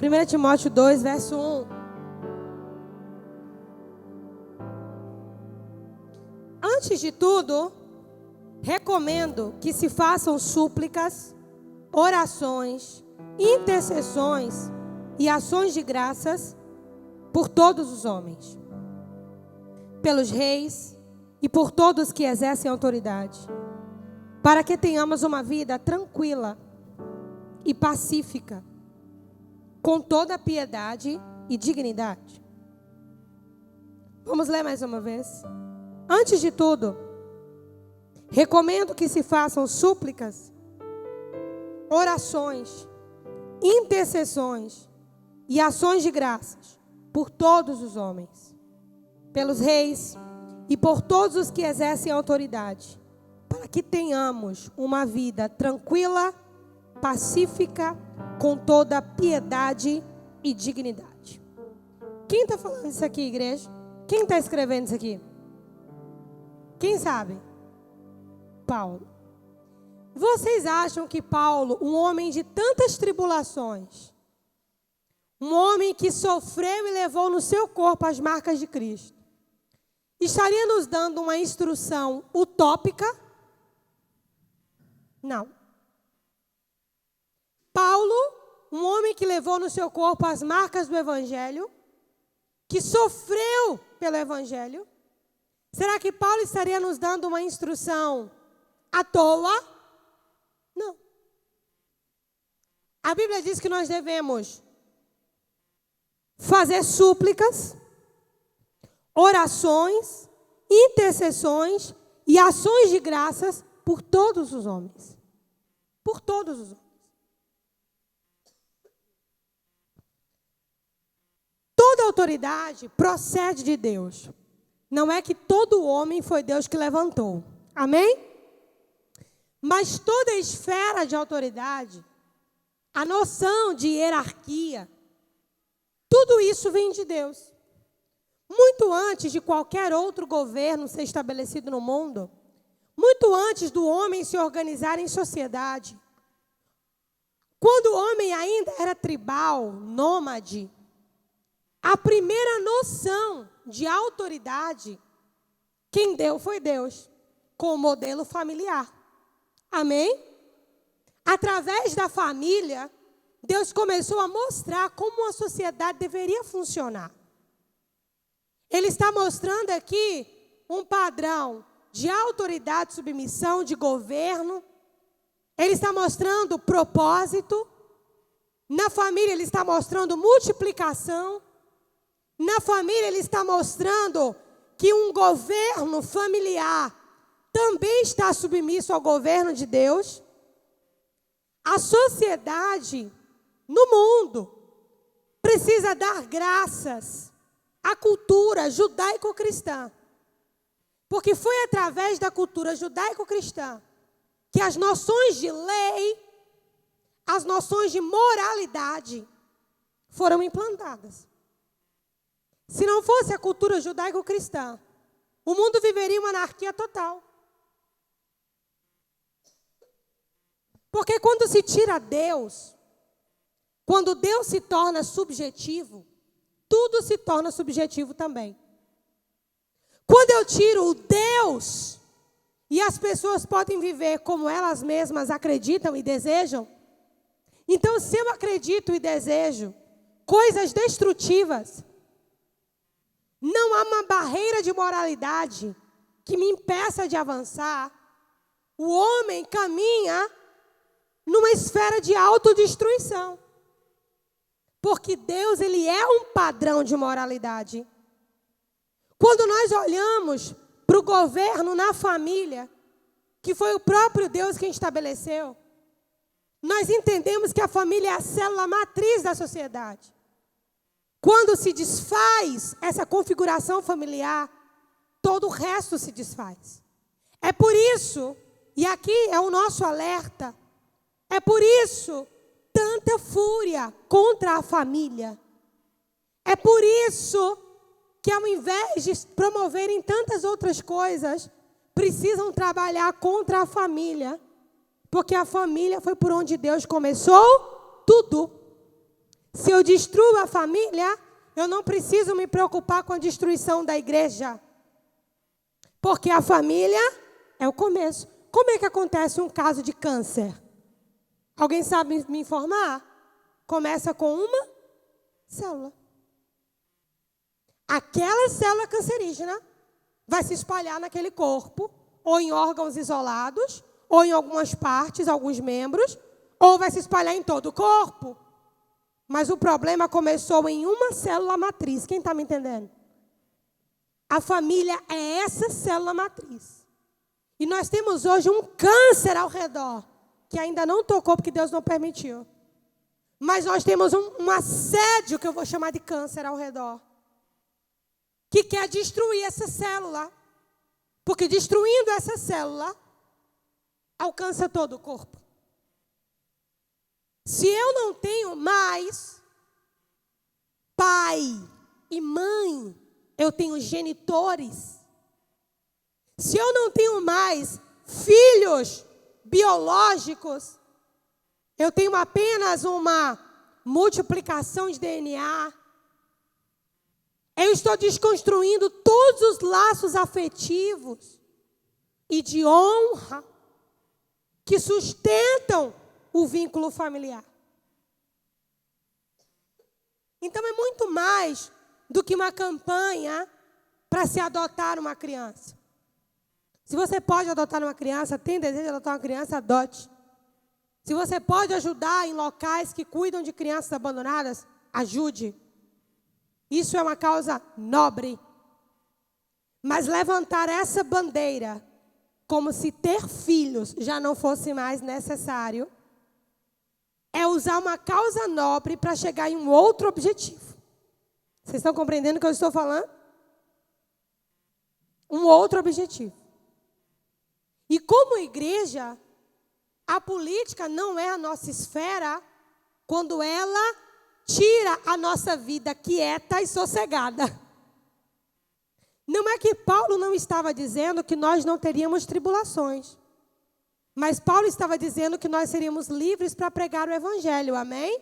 1 Timóteo 2, verso 1. Antes de tudo, recomendo que se façam súplicas, orações, intercessões e ações de graças por todos os homens, pelos reis e por todos que exercem autoridade, para que tenhamos uma vida tranquila e pacífica, com toda piedade e dignidade. Vamos ler mais uma vez. Antes de tudo, recomendo que se façam súplicas, orações, intercessões e ações de graças por todos os homens, pelos reis e por todos os que exercem autoridade, para que tenhamos uma vida tranquila, pacífica, com toda piedade e dignidade. Quem está falando isso aqui, igreja? Quem está escrevendo isso aqui? Quem sabe? Paulo. Vocês acham que Paulo, um homem de tantas tribulações, um homem que sofreu e levou no seu corpo as marcas de Cristo, estaria nos dando uma instrução utópica? Não. Paulo, um homem que levou no seu corpo as marcas do Evangelho, que sofreu pelo Evangelho, será que Paulo estaria nos dando uma instrução à toa? Não. A Bíblia diz que nós devemos fazer súplicas, orações, intercessões e ações de graças por todos os homens. Por todos os homens. Toda autoridade procede de Deus. Não é que todo homem foi Deus que levantou. Amém? Mas toda esfera de autoridade, a noção de hierarquia, tudo isso vem de Deus. Muito antes de qualquer outro governo ser estabelecido no mundo, muito antes do homem se organizar em sociedade, quando o homem ainda era tribal, nômade, a primeira noção de autoridade, quem deu foi Deus, com o modelo familiar. Amém? Através da família, Deus começou a mostrar como a sociedade deveria funcionar. Ele está mostrando aqui um padrão de autoridade, submissão, de governo. Ele está mostrando propósito. Na família, ele está mostrando multiplicação. Na família, ele está mostrando que um governo familiar também está submisso ao governo de Deus. A sociedade no mundo precisa dar graças à cultura judaico-cristã. Porque foi através da cultura judaico-cristã que as noções de lei, as noções de moralidade foram implantadas. Se não fosse a cultura judaico-cristã, o mundo viveria uma anarquia total. Porque quando se tira Deus, quando Deus se torna subjetivo, tudo se torna subjetivo também. Quando eu tiro o Deus, e as pessoas podem viver como elas mesmas acreditam e desejam, então se eu acredito e desejo coisas destrutivas, não há uma barreira de moralidade que me impeça de avançar. O homem caminha numa esfera de autodestruição. Porque Deus, ele é um padrão de moralidade. Quando nós olhamos para o governo na família, que foi o próprio Deus quem estabeleceu, nós entendemos que a família é a célula matriz da sociedade. Quando se desfaz essa configuração familiar, todo o resto se desfaz. É por isso, e aqui é o nosso alerta, é por isso tanta fúria contra a família. É por isso que ao invés de promoverem tantas outras coisas, precisam trabalhar contra a família. Porque a família foi por onde Deus começou tudo. Se eu destruo a família, eu não preciso me preocupar com a destruição da igreja. Porque a família é o começo. Como é que acontece um caso de câncer? Alguém sabe me informar? Começa com uma célula. Aquela célula cancerígena vai se espalhar naquele corpo, ou em órgãos isolados, ou em algumas partes, alguns membros, ou vai se espalhar em todo o corpo. Mas o problema começou em uma célula matriz. Quem está me entendendo? A família é essa célula matriz. E nós temos hoje um câncer ao redor, que ainda não tocou porque Deus não permitiu. Mas nós temos um assédio, que eu vou chamar de câncer ao redor, que quer destruir essa célula. Porque destruindo essa célula, alcança todo o corpo. Se eu não tenho mais pai e mãe, eu tenho genitores. Se eu não tenho mais filhos biológicos, eu tenho apenas uma multiplicação de DNA. Eu estou desconstruindo todos os laços afetivos e de honra que sustentam o vínculo familiar. Então é muito mais do que uma campanha para se adotar uma criança. Se você pode adotar uma criança, tem desejo de adotar uma criança, adote. Se você pode ajudar em locais que cuidam de crianças abandonadas, ajude. Isso é uma causa nobre. Mas levantar essa bandeira como se ter filhos já não fosse mais necessário, é usar uma causa nobre para chegar em um outro objetivo. Vocês estão compreendendo o que eu estou falando? Um outro objetivo. E como igreja, a política não é a nossa esfera quando ela tira a nossa vida quieta e sossegada. Não é que Paulo não estava dizendo que nós não teríamos tribulações. Mas Paulo estava dizendo que nós seríamos livres para pregar o evangelho, amém?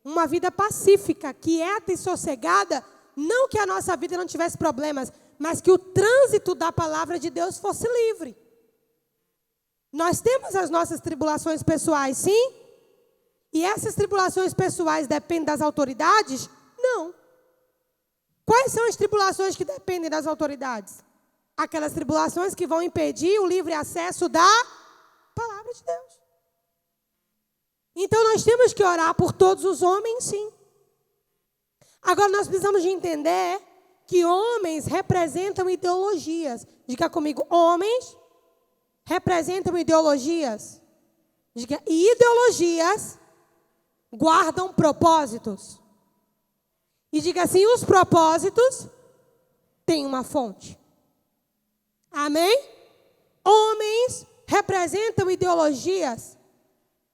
Uma vida pacífica, quieta e sossegada, não que a nossa vida não tivesse problemas, mas que o trânsito da palavra de Deus fosse livre. Nós temos as nossas tribulações pessoais, sim? E essas tribulações pessoais dependem das autoridades? Não. Quais são as tribulações que dependem das autoridades? Aquelas tribulações que vão impedir o livre acesso da palavra de Deus. Então nós temos que orar por todos os homens, sim. Agora nós precisamos de entender que homens representam ideologias. Diga comigo, homens representam ideologias. Diga, e ideologias guardam propósitos. E diga assim, os propósitos têm uma fonte. Amém? Homens representam ideologias.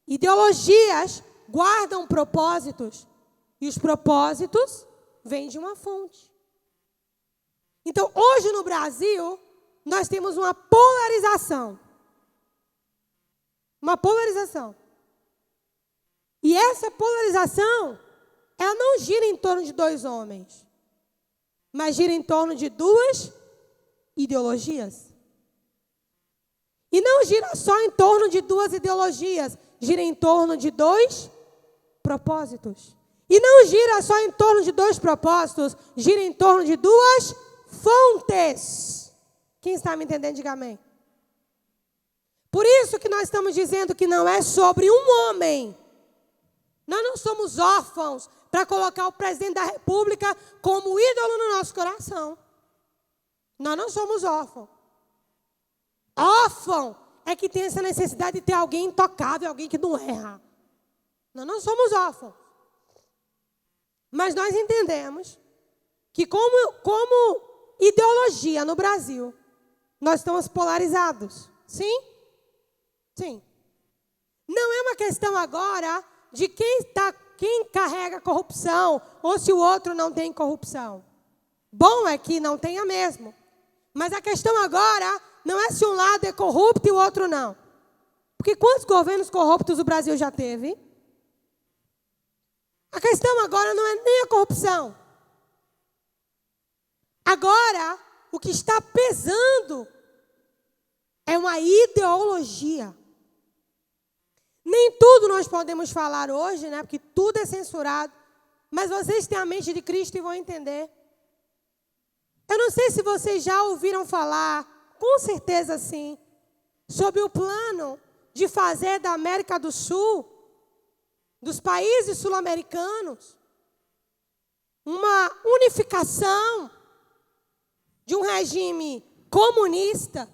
Ideologias guardam propósitos. E os propósitos vêm de uma fonte. Então, hoje no Brasil, nós temos uma polarização. Uma polarização. E essa polarização, ela não gira em torno de dois homens, mas gira em torno de duas ideologias. E não gira só em torno de duas ideologias, gira em torno de dois propósitos. E não gira só em torno de dois propósitos, gira em torno de duas fontes. Quem está me entendendo, diga amém. Por isso que nós estamos dizendo que não é sobre um homem. Nós não somos órfãos para colocar o presidente da República como ídolo no nosso coração. Nós não somos órfãos. Órfão é que tem essa necessidade de ter alguém intocável, alguém que não erra. Nós não somos órfãos. Mas nós entendemos que como ideologia no Brasil, nós estamos polarizados. Sim? Sim. Não é uma questão agora de quem carrega corrupção ou se o outro não tem corrupção. Bom é que não tenha mesmo. Mas a questão agora não é se um lado é corrupto e o outro não. Porque quantos governos corruptos o Brasil já teve? A questão agora não é nem a corrupção. Agora, o que está pesando é uma ideologia. Nem tudo nós podemos falar hoje, né? Porque tudo é censurado. Mas vocês têm a mente de Cristo e vão entender. Eu não sei se vocês já ouviram falar, com certeza sim, sobre o plano de fazer da América do Sul, dos países sul-americanos, uma unificação de um regime comunista,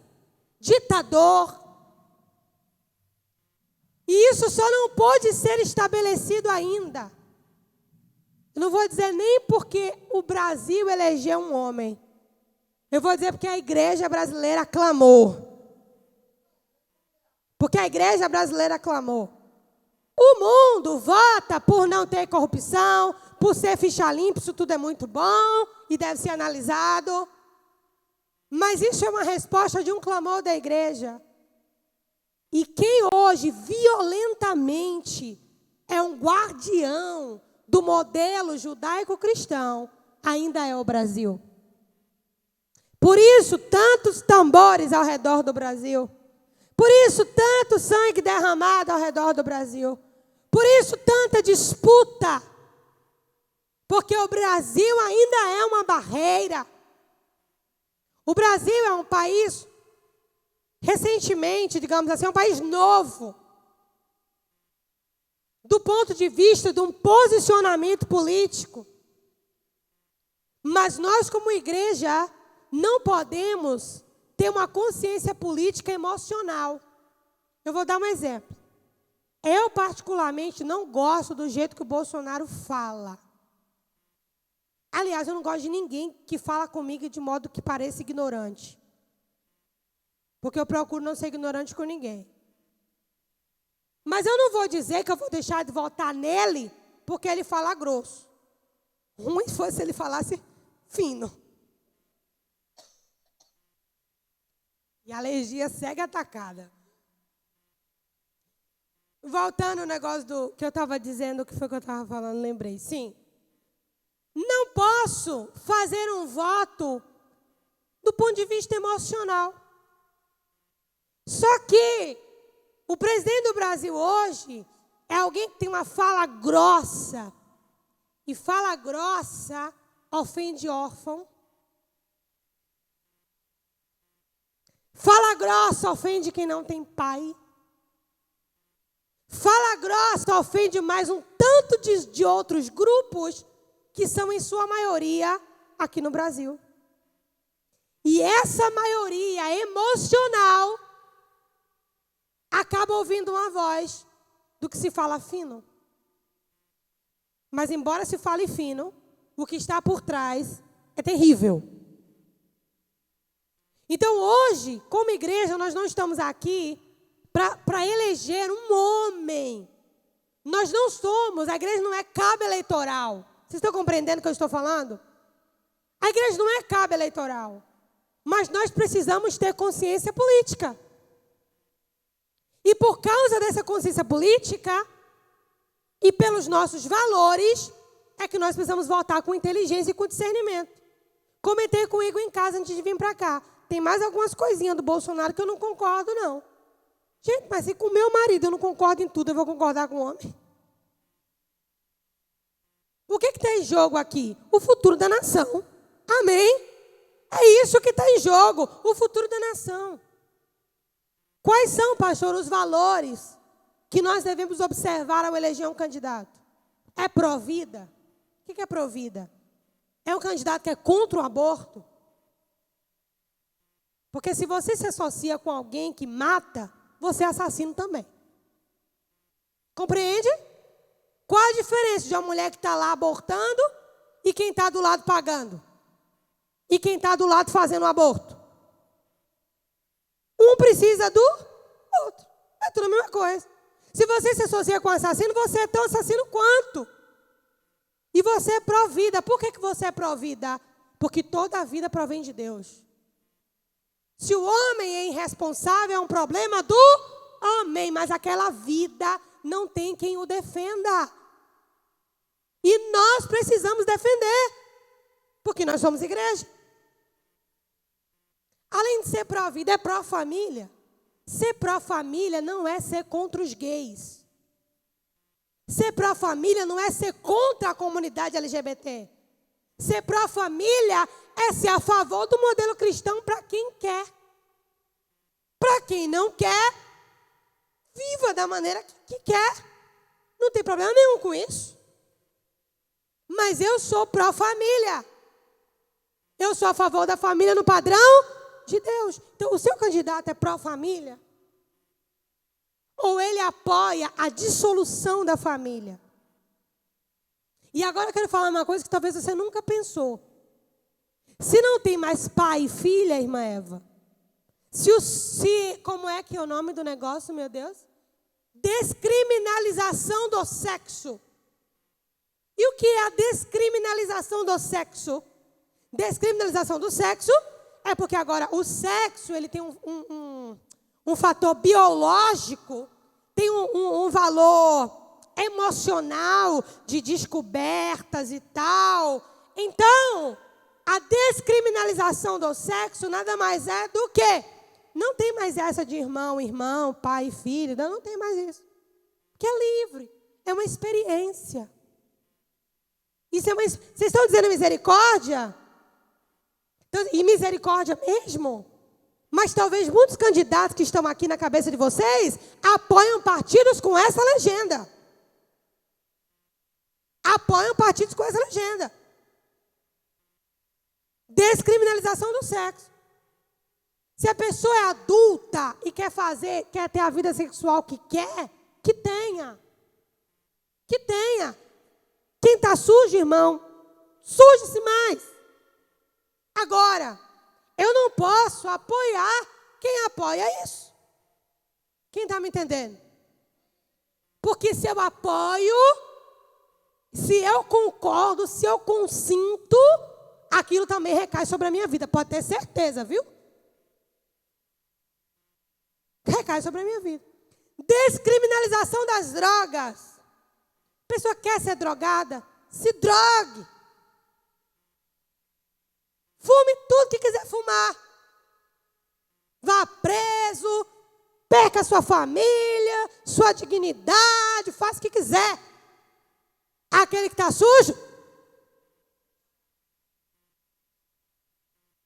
ditador. E isso só não pode ser estabelecido ainda. Eu não vou dizer nem porque o Brasil elegeu um homem. Eu vou dizer porque a igreja brasileira clamou. Porque a igreja brasileira clamou. O mundo vota por não ter corrupção, por ser ficha limpa, isso tudo é muito bom e deve ser analisado. Mas isso é uma resposta de um clamor da igreja. E quem hoje violentamente é um guardião do modelo judaico-cristão ainda é o Brasil. Por isso, tantos tambores ao redor do Brasil. Por isso, tanto sangue derramado ao redor do Brasil. Por isso, tanta disputa. Porque o Brasil ainda é uma barreira. O Brasil é um país, recentemente, digamos assim, um país novo. Do ponto de vista de um posicionamento político. Mas nós, como igreja, não podemos ter uma consciência política emocional. Eu vou dar um exemplo. Eu, particularmente, não gosto do jeito que o Bolsonaro fala. Aliás, eu não gosto de ninguém que fala comigo de modo que pareça ignorante. Porque eu procuro não ser ignorante com ninguém. Mas eu não vou dizer que eu vou deixar de votar nele porque ele fala grosso. Ruim fosse se ele falasse fino. E a alergia segue atacada. Voltando ao negócio do que eu estava dizendo, o que foi que eu estava falando, lembrei. Sim. Não posso fazer um voto do ponto de vista emocional. Só que o presidente do Brasil hoje é alguém que tem uma fala grossa. E fala grossa ofende órfão. Fala grossa ofende quem não tem pai. Fala grossa ofende mais um tanto de outros grupos que são, em sua maioria, aqui no Brasil. E essa maioria emocional acaba ouvindo uma voz do que se fala fino. Mas, embora se fale fino, o que está por trás é terrível. Então, hoje, como igreja, nós não estamos aqui para eleger um homem. Nós não somos, a igreja não é cabo eleitoral. Vocês estão compreendendo o que eu estou falando? A igreja não é cabo eleitoral. Mas nós precisamos ter consciência política. E por causa dessa consciência política e pelos nossos valores, é que nós precisamos votar com inteligência e com discernimento. Comentei com o Igor em casa antes de vir para cá. Tem mais algumas coisinhas do Bolsonaro que eu não concordo, não. Gente, mas se com o meu marido eu não concordo em tudo, eu vou concordar com o homem? O que está em jogo aqui? O futuro da nação. Amém? É isso que está em jogo, o futuro da nação. Quais são, pastor, os valores que nós devemos observar ao eleger um candidato? É pró-vida? O que é pró-vida? É um candidato que é contra o aborto? Porque se você se associa com alguém que mata, você é assassino também. Compreende? Qual a diferença de uma mulher que está lá abortando e quem está do lado pagando? E quem está do lado fazendo o aborto? Um precisa do outro. É tudo a mesma coisa. Se você se associa com um assassino, você é tão assassino quanto. E você é pró-vida. Por que você é pró-vida? Porque toda a vida provém de Deus. Se o homem é irresponsável, é um problema do homem. Mas aquela vida não tem quem o defenda. defender, porque nós somos igreja. Além de ser pró-vida, é pró-família. Ser pró-família não é ser contra os gays. Ser pró-família não é ser contra a comunidade LGBT. Ser pró-família é ser a favor do modelo cristão para quem quer. Para quem não quer, viva da maneira que quer. Não tem problema nenhum com isso. Mas eu sou pró-família. Eu sou a favor da família no padrão de Deus. Então, o seu candidato é pró-família? Ou ele apoia a dissolução da família? E agora eu quero falar uma coisa que talvez você nunca pensou. Se não tem mais pai e filha, irmã Eva, como é que é o nome do negócio, meu Deus? Descriminalização do sexo. E o que é a descriminalização do sexo? Descriminalização do sexo é porque agora o sexo ele tem um fator biológico, tem um valor emocional de descobertas e tal. Então, a descriminalização do sexo nada mais é do que não tem mais essa de irmão, pai e filho, não tem mais isso. Porque é livre, é uma experiência. Isso é vocês estão dizendo misericórdia? E misericórdia mesmo? Mas talvez muitos candidatos que estão aqui na cabeça de vocês apoiam partidos com essa legenda. Apoiam partidos com essa legenda. Descriminalização do sexo. Se a pessoa é adulta e quer ter a vida sexual que quer, que tenha. Que tenha. Quem está sujo, irmão, suje-se mais. Agora, eu não posso apoiar quem apoia isso. Quem está me entendendo? Porque se eu apoio, se eu concordo, se eu consinto, aquilo também recai sobre a minha vida. Pode ter certeza, viu? Recai sobre a minha vida. Descriminalização das drogas. A pessoa quer ser drogada, se drogue. Fume tudo que quiser fumar. Vá preso, perca sua família, sua dignidade, faça o que quiser. Aquele que está sujo.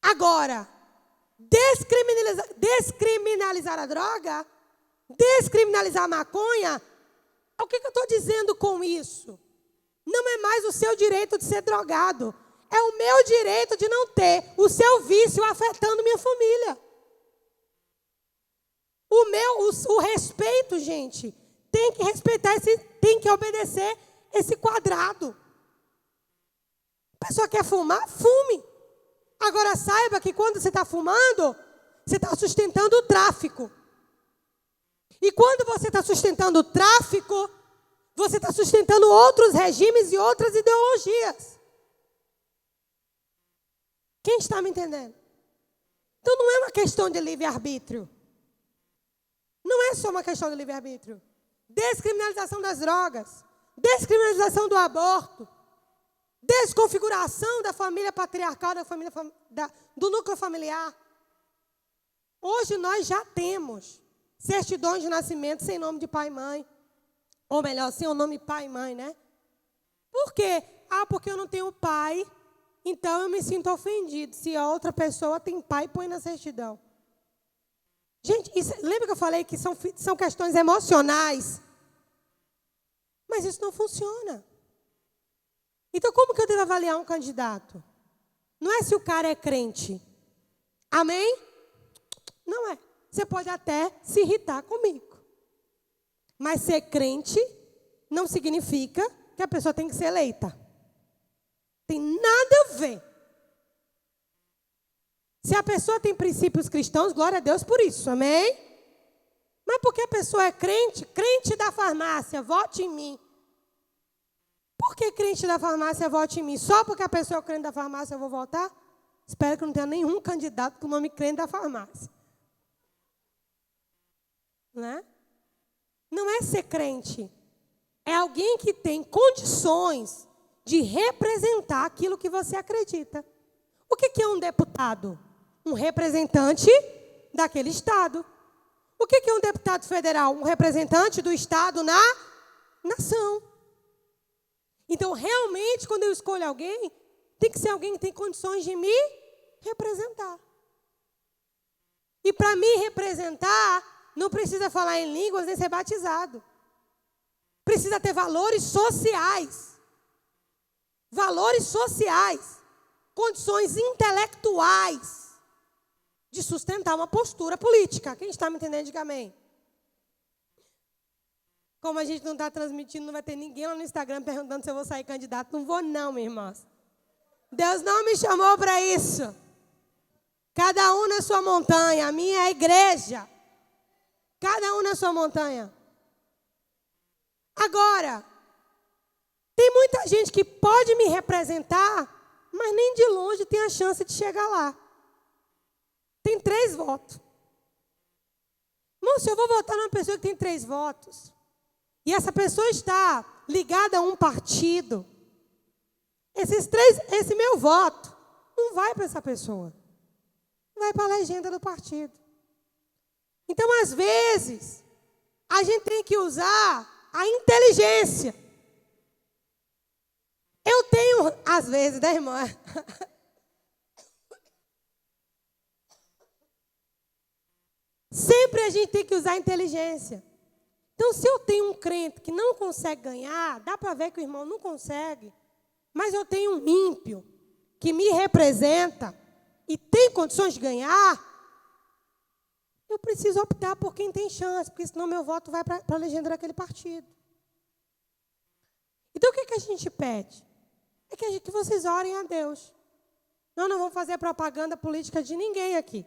Agora, descriminalizar a droga, descriminalizar a maconha, o que eu estou dizendo com isso? Não é mais o seu direito de ser drogado. É o meu direito de não ter o seu vício afetando minha família. O respeito, gente, tem que respeitar, tem que obedecer esse quadrado. A pessoa quer fumar? Fume. Agora saiba que quando você está fumando, você está sustentando o tráfico. E quando você está sustentando o tráfico, você está sustentando outros regimes e outras ideologias. Quem está me entendendo? Então não é uma questão de livre-arbítrio. Não é só uma questão de livre-arbítrio. Descriminalização das drogas, descriminalização do aborto, desconfiguração da família patriarcal, do núcleo familiar. Hoje nós já temos certidões de nascimento sem nome de pai e mãe. Ou melhor, sem o nome pai e mãe, né? Por quê? Porque eu não tenho pai, então eu me sinto ofendido. Se a outra pessoa tem pai, põe na certidão. Gente, lembra que eu falei que são questões emocionais? Mas isso não funciona. Então, como que eu devo avaliar um candidato? Não é se o cara é crente. Amém? Não é. Você pode até se irritar comigo. Mas ser crente não significa que a pessoa tem que ser eleita. Tem nada a ver. Se a pessoa tem princípios cristãos, glória a Deus por isso, amém? Mas porque a pessoa é crente, crente da farmácia, vote em mim. Por que crente da farmácia, vote em mim? Só porque a pessoa é crente da farmácia, eu vou votar? Espero que não tenha nenhum candidato com o nome crente da farmácia. Né? Não é ser crente. É alguém que tem condições de representar aquilo que você acredita. O que é um deputado? Um representante daquele estado. O que é um deputado federal? Um representante do estado na nação. Então, realmente, quando eu escolho alguém, tem que ser alguém que tem condições de me representar. E para me representar, não precisa falar em línguas nem ser batizado. Precisa ter valores sociais. Valores sociais. Condições intelectuais de sustentar uma postura política. Quem está me entendendo, diga amém. Como a gente não está transmitindo, não vai ter ninguém lá no Instagram perguntando se eu vou sair candidato. Não vou não, minha irmã. Deus não me chamou para isso. Cada um na sua montanha. A minha é a igreja. Cada um na sua montanha. Agora, tem muita gente que pode me representar, mas nem de longe tem a chance de chegar lá. Tem 3 votos. Irmão, se eu vou votar numa pessoa que tem 3 votos, e essa pessoa está ligada a um partido, esse meu voto não vai para essa pessoa. Vai para a legenda do partido. Então, às vezes, a gente tem que usar a inteligência. Eu tenho, às vezes, né, irmã? Sempre a gente tem que usar a inteligência. Então, se eu tenho um crente que não consegue ganhar, dá para ver que o irmão não consegue, mas eu tenho um ímpio que me representa e tem condições de ganhar, eu preciso optar por quem tem chance, porque senão meu voto vai para a legenda daquele partido. Então, o que a gente pede? É que vocês orem a Deus. Nós não vamos fazer propaganda política de ninguém aqui.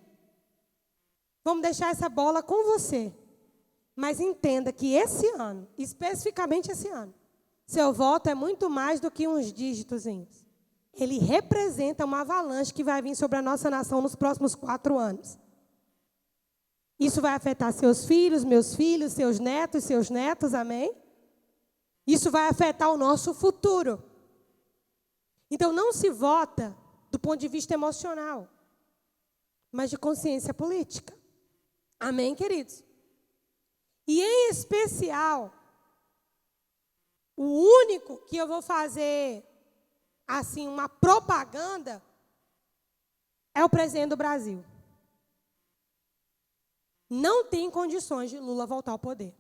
Vamos deixar essa bola com você. Mas entenda que esse ano, especificamente esse ano, seu voto é muito mais do que uns dígitozinhos. Ele representa uma avalanche que vai vir sobre a nossa nação nos próximos 4 anos. Isso vai afetar seus filhos, meus filhos, seus netos, amém? Isso vai afetar o nosso futuro. Então, não se vota do ponto de vista emocional, mas de consciência política. Amém, queridos? E, em especial, o único que eu vou fazer, assim, uma propaganda, é o presidente do Brasil. Não tem condições de Lula voltar ao poder.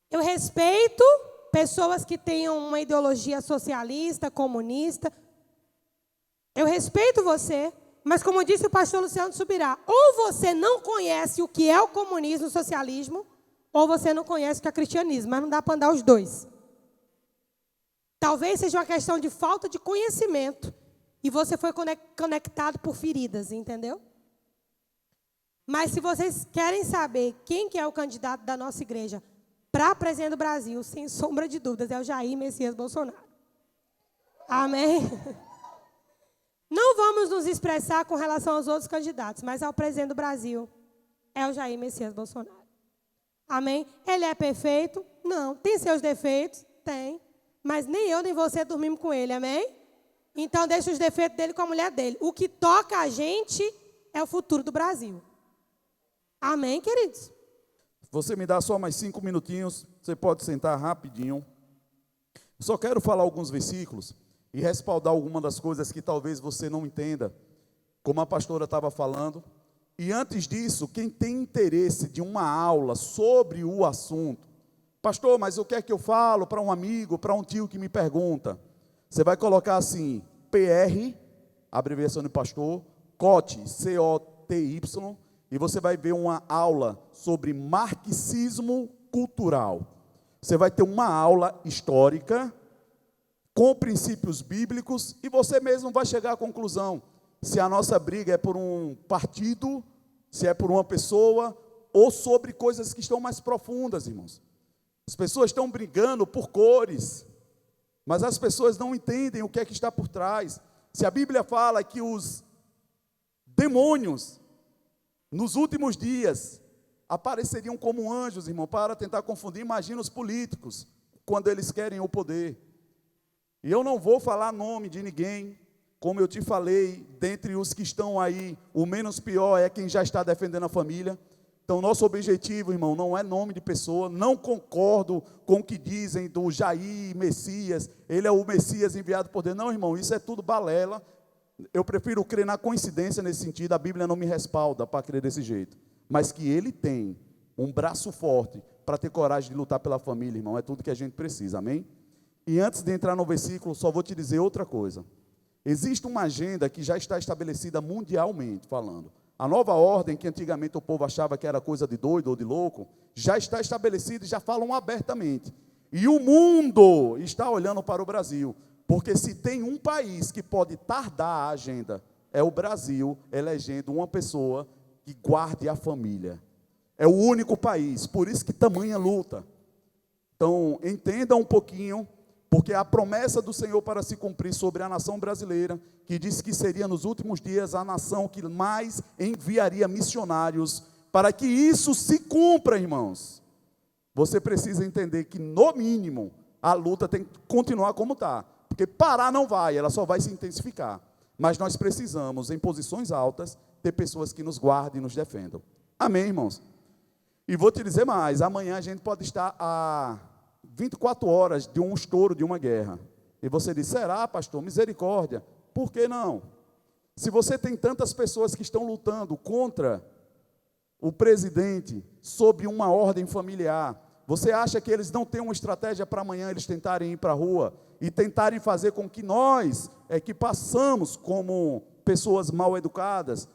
Eu respeito pessoas que tenham uma ideologia socialista, comunista. Eu respeito você, mas como disse o pastor Luciano Subirá, ou você não conhece o que é o comunismo e o socialismo, ou você não conhece o que é o cristianismo, mas não dá para andar os dois. Talvez seja uma questão de falta de conhecimento e você foi conectado por feridas, entendeu? Mas se vocês querem saber quem que é o candidato da nossa igreja para presidente do Brasil, sem sombra de dúvidas, é o Jair Messias Bolsonaro. Amém? Não vamos nos expressar com relação aos outros candidatos, mas ao presidente do Brasil é o Jair Messias Bolsonaro. Amém? Ele é perfeito? Não. Tem seus defeitos? Tem. Mas nem eu nem você dormimos com ele, amém? Então deixa os defeitos dele com a mulher dele. O que toca a gente é o futuro do Brasil. Amém, queridos? Você me dá só mais 5 minutinhos, você pode sentar rapidinho. Só quero falar alguns versículos e respaldar algumas das coisas que talvez você não entenda, como a pastora estava falando. E antes disso, quem tem interesse de uma aula sobre o assunto, pastor, mas o que é que eu falo para um amigo, para um tio que me pergunta? Você vai colocar assim, PR, abreviação de pastor, COTY, C-O-T-Y, e você vai ver uma aula sobre marxismo cultural. Você vai ter uma aula histórica, com princípios bíblicos, e você mesmo vai chegar à conclusão se a nossa briga é por um partido, se é por uma pessoa, ou sobre coisas que estão mais profundas, irmãos. As pessoas estão brigando por cores, mas as pessoas não entendem o que é que está por trás. Se a Bíblia fala que os demônios, nos últimos dias, apareceriam como anjos, irmão, para tentar confundir. Imagina os políticos, quando eles querem o poder. E eu não vou falar nome de ninguém, como eu te falei, dentre os que estão aí, o menos pior é quem já está defendendo a família. Então, nosso objetivo, irmão, não é nome de pessoa. Não concordo com o que dizem do Jair Messias, ele é o Messias enviado por Deus. Não, irmão, isso é tudo balela. Eu prefiro crer na coincidência nesse sentido. A Bíblia não me respalda para crer desse jeito. Mas que ele tem um braço forte para ter coragem de lutar pela família, irmão, é tudo que a gente precisa, amém? E antes de entrar no versículo, só vou te dizer outra coisa. Existe uma agenda que já está estabelecida mundialmente falando. A nova ordem, que antigamente o povo achava que era coisa de doido ou de louco, já está estabelecida e já falam abertamente. E o mundo está olhando para o Brasil, porque se tem um país que pode tardar a agenda, é o Brasil elegendo uma pessoa que guarde a família. É o único país, por isso que tamanha luta. Então, entenda um pouquinho, porque a promessa do Senhor para se cumprir sobre a nação brasileira, que disse que seria nos últimos dias a nação que mais enviaria missionários, para que isso se cumpra, irmãos. Você precisa entender que, no mínimo, a luta tem que continuar como está, porque parar não vai, ela só vai se intensificar. Mas nós precisamos, em posições altas, ter pessoas que nos guardem e nos defendam. Amém, irmãos? E vou te dizer mais, amanhã a gente pode estar a 24 horas de um estouro de uma guerra. E você diz, será, pastor? Misericórdia. Por que não? Se você tem tantas pessoas que estão lutando contra o presidente, sob uma ordem familiar, você acha que eles não têm uma estratégia para amanhã eles tentarem ir para a rua e tentarem fazer com que nós, que passamos como pessoas mal educadas?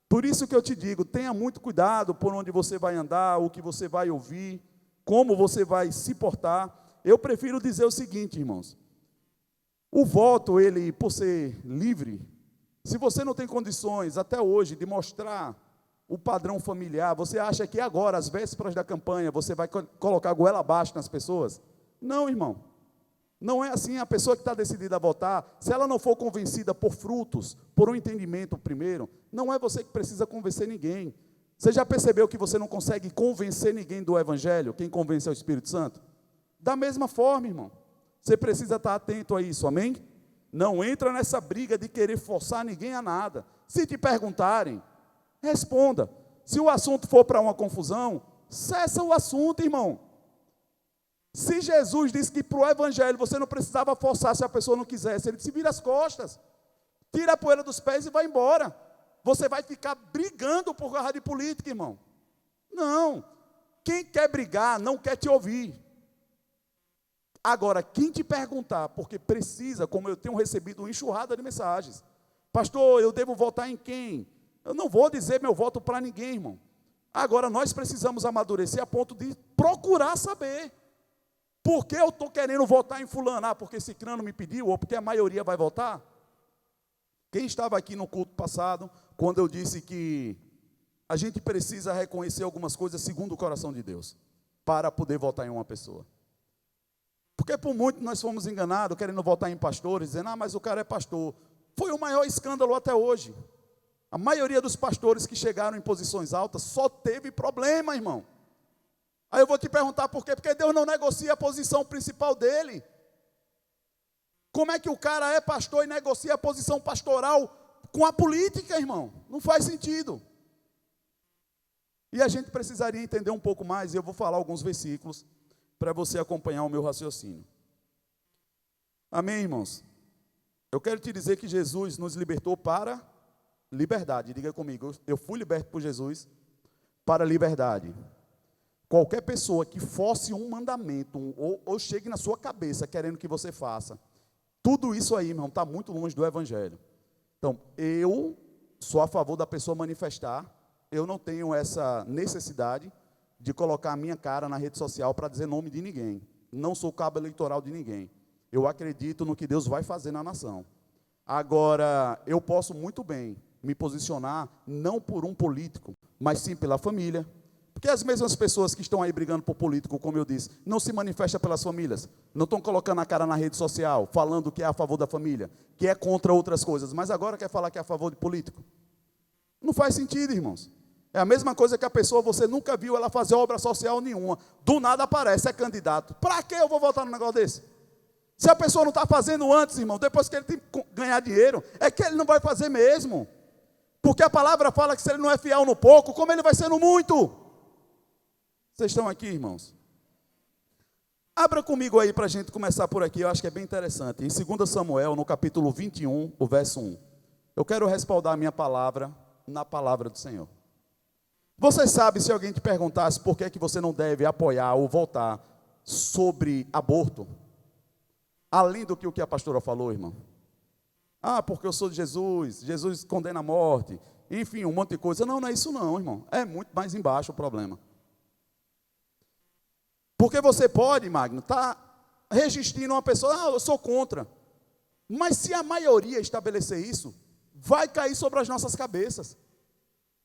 Por isso que eu te digo, tenha muito cuidado por onde você vai andar, o que você vai ouvir, como você vai se portar. Eu prefiro dizer o seguinte, irmãos. O voto, ele, por ser livre, se você não tem condições, até hoje, de mostrar o padrão familiar, você acha que agora, às vésperas da campanha, você vai colocar a goela abaixo nas pessoas? Não, irmão. Não é assim. A pessoa que está decidida a votar, se ela não for convencida por frutos, por um entendimento primeiro, não é você que precisa convencer ninguém. Você já percebeu que você não consegue convencer ninguém do Evangelho? Quem convence é o Espírito Santo? Da mesma forma, irmão. Você precisa estar atento a isso, amém? Não entra nessa briga de querer forçar ninguém a nada. Se te perguntarem, responda. Se o assunto for para uma confusão, cessa o assunto, irmão. Se Jesus disse que para o Evangelho você não precisava forçar se a pessoa não quisesse, ele disse, vira as costas, tira a poeira dos pés e vai embora. Você vai ficar brigando por causa de política, irmão? Não. Quem quer brigar não quer te ouvir. Agora, quem te perguntar, porque precisa, como eu tenho recebido uma enxurrada de mensagens, pastor, eu devo votar em quem? Eu não vou dizer meu voto para ninguém, irmão. Agora, nós precisamos amadurecer a ponto de procurar saber. Por que eu estou querendo votar em fulano? Ah, porque ciclano me pediu, ou porque a maioria vai votar? Quem estava aqui no culto passado, quando eu disse que a gente precisa reconhecer algumas coisas segundo o coração de Deus, para poder votar em uma pessoa? Porque por muito nós fomos enganados, querendo votar em pastores, dizendo, mas o cara é pastor. Foi o maior escândalo até hoje. A maioria dos pastores que chegaram em posições altas só teve problema, irmão. Aí eu vou te perguntar por quê? Porque Deus não negocia a posição principal dele. Como é que o cara é pastor e negocia a posição pastoral com a política, irmão? Não faz sentido. E a gente precisaria entender um pouco mais, e eu vou falar alguns versículos para você acompanhar o meu raciocínio. Amém, irmãos? Eu quero te dizer que Jesus nos libertou para liberdade. Diga comigo, eu fui liberto por Jesus para liberdade. Qualquer pessoa que force um mandamento, ou chegue na sua cabeça querendo que você faça, tudo isso aí, irmão, está muito longe do Evangelho. Então, eu sou a favor da pessoa manifestar, eu não tenho essa necessidade de colocar a minha cara na rede social para dizer nome de ninguém. Não sou cabo eleitoral de ninguém. Eu acredito no que Deus vai fazer na nação. Agora, eu posso muito bem me posicionar, não por um político, mas sim pela família. Porque as mesmas pessoas que estão aí brigando por político, como eu disse, não se manifestam pelas famílias. Não estão colocando a cara na rede social, falando que é a favor da família, que é contra outras coisas, mas agora quer falar que é a favor de político. Não faz sentido, irmãos. É a mesma coisa que a pessoa, você nunca viu ela fazer obra social nenhuma. Do nada aparece, é candidato. Para que eu vou votar num negócio desse? Se a pessoa não está fazendo antes, irmão, depois que ele tem que ganhar dinheiro, é que ele não vai fazer mesmo. Porque a palavra fala que se ele não é fiel no pouco, como ele vai ser no muito? Vocês estão aqui, irmãos? Abra comigo aí para a gente começar por aqui, eu acho que é bem interessante. Em 2 Samuel, no capítulo 21, o verso 1. Eu quero respaldar a minha palavra na palavra do Senhor. Você sabe, se alguém te perguntasse por que é que você não deve apoiar ou votar sobre aborto, além do que o que a pastora falou, irmão? Ah, porque eu sou de Jesus, Jesus condena a morte, enfim, um monte de coisa. Não, não é isso não, irmão. É muito mais embaixo o problema. Porque você pode, Magno, estar resistindo a uma pessoa, eu sou contra. Mas se a maioria estabelecer isso, vai cair sobre as nossas cabeças.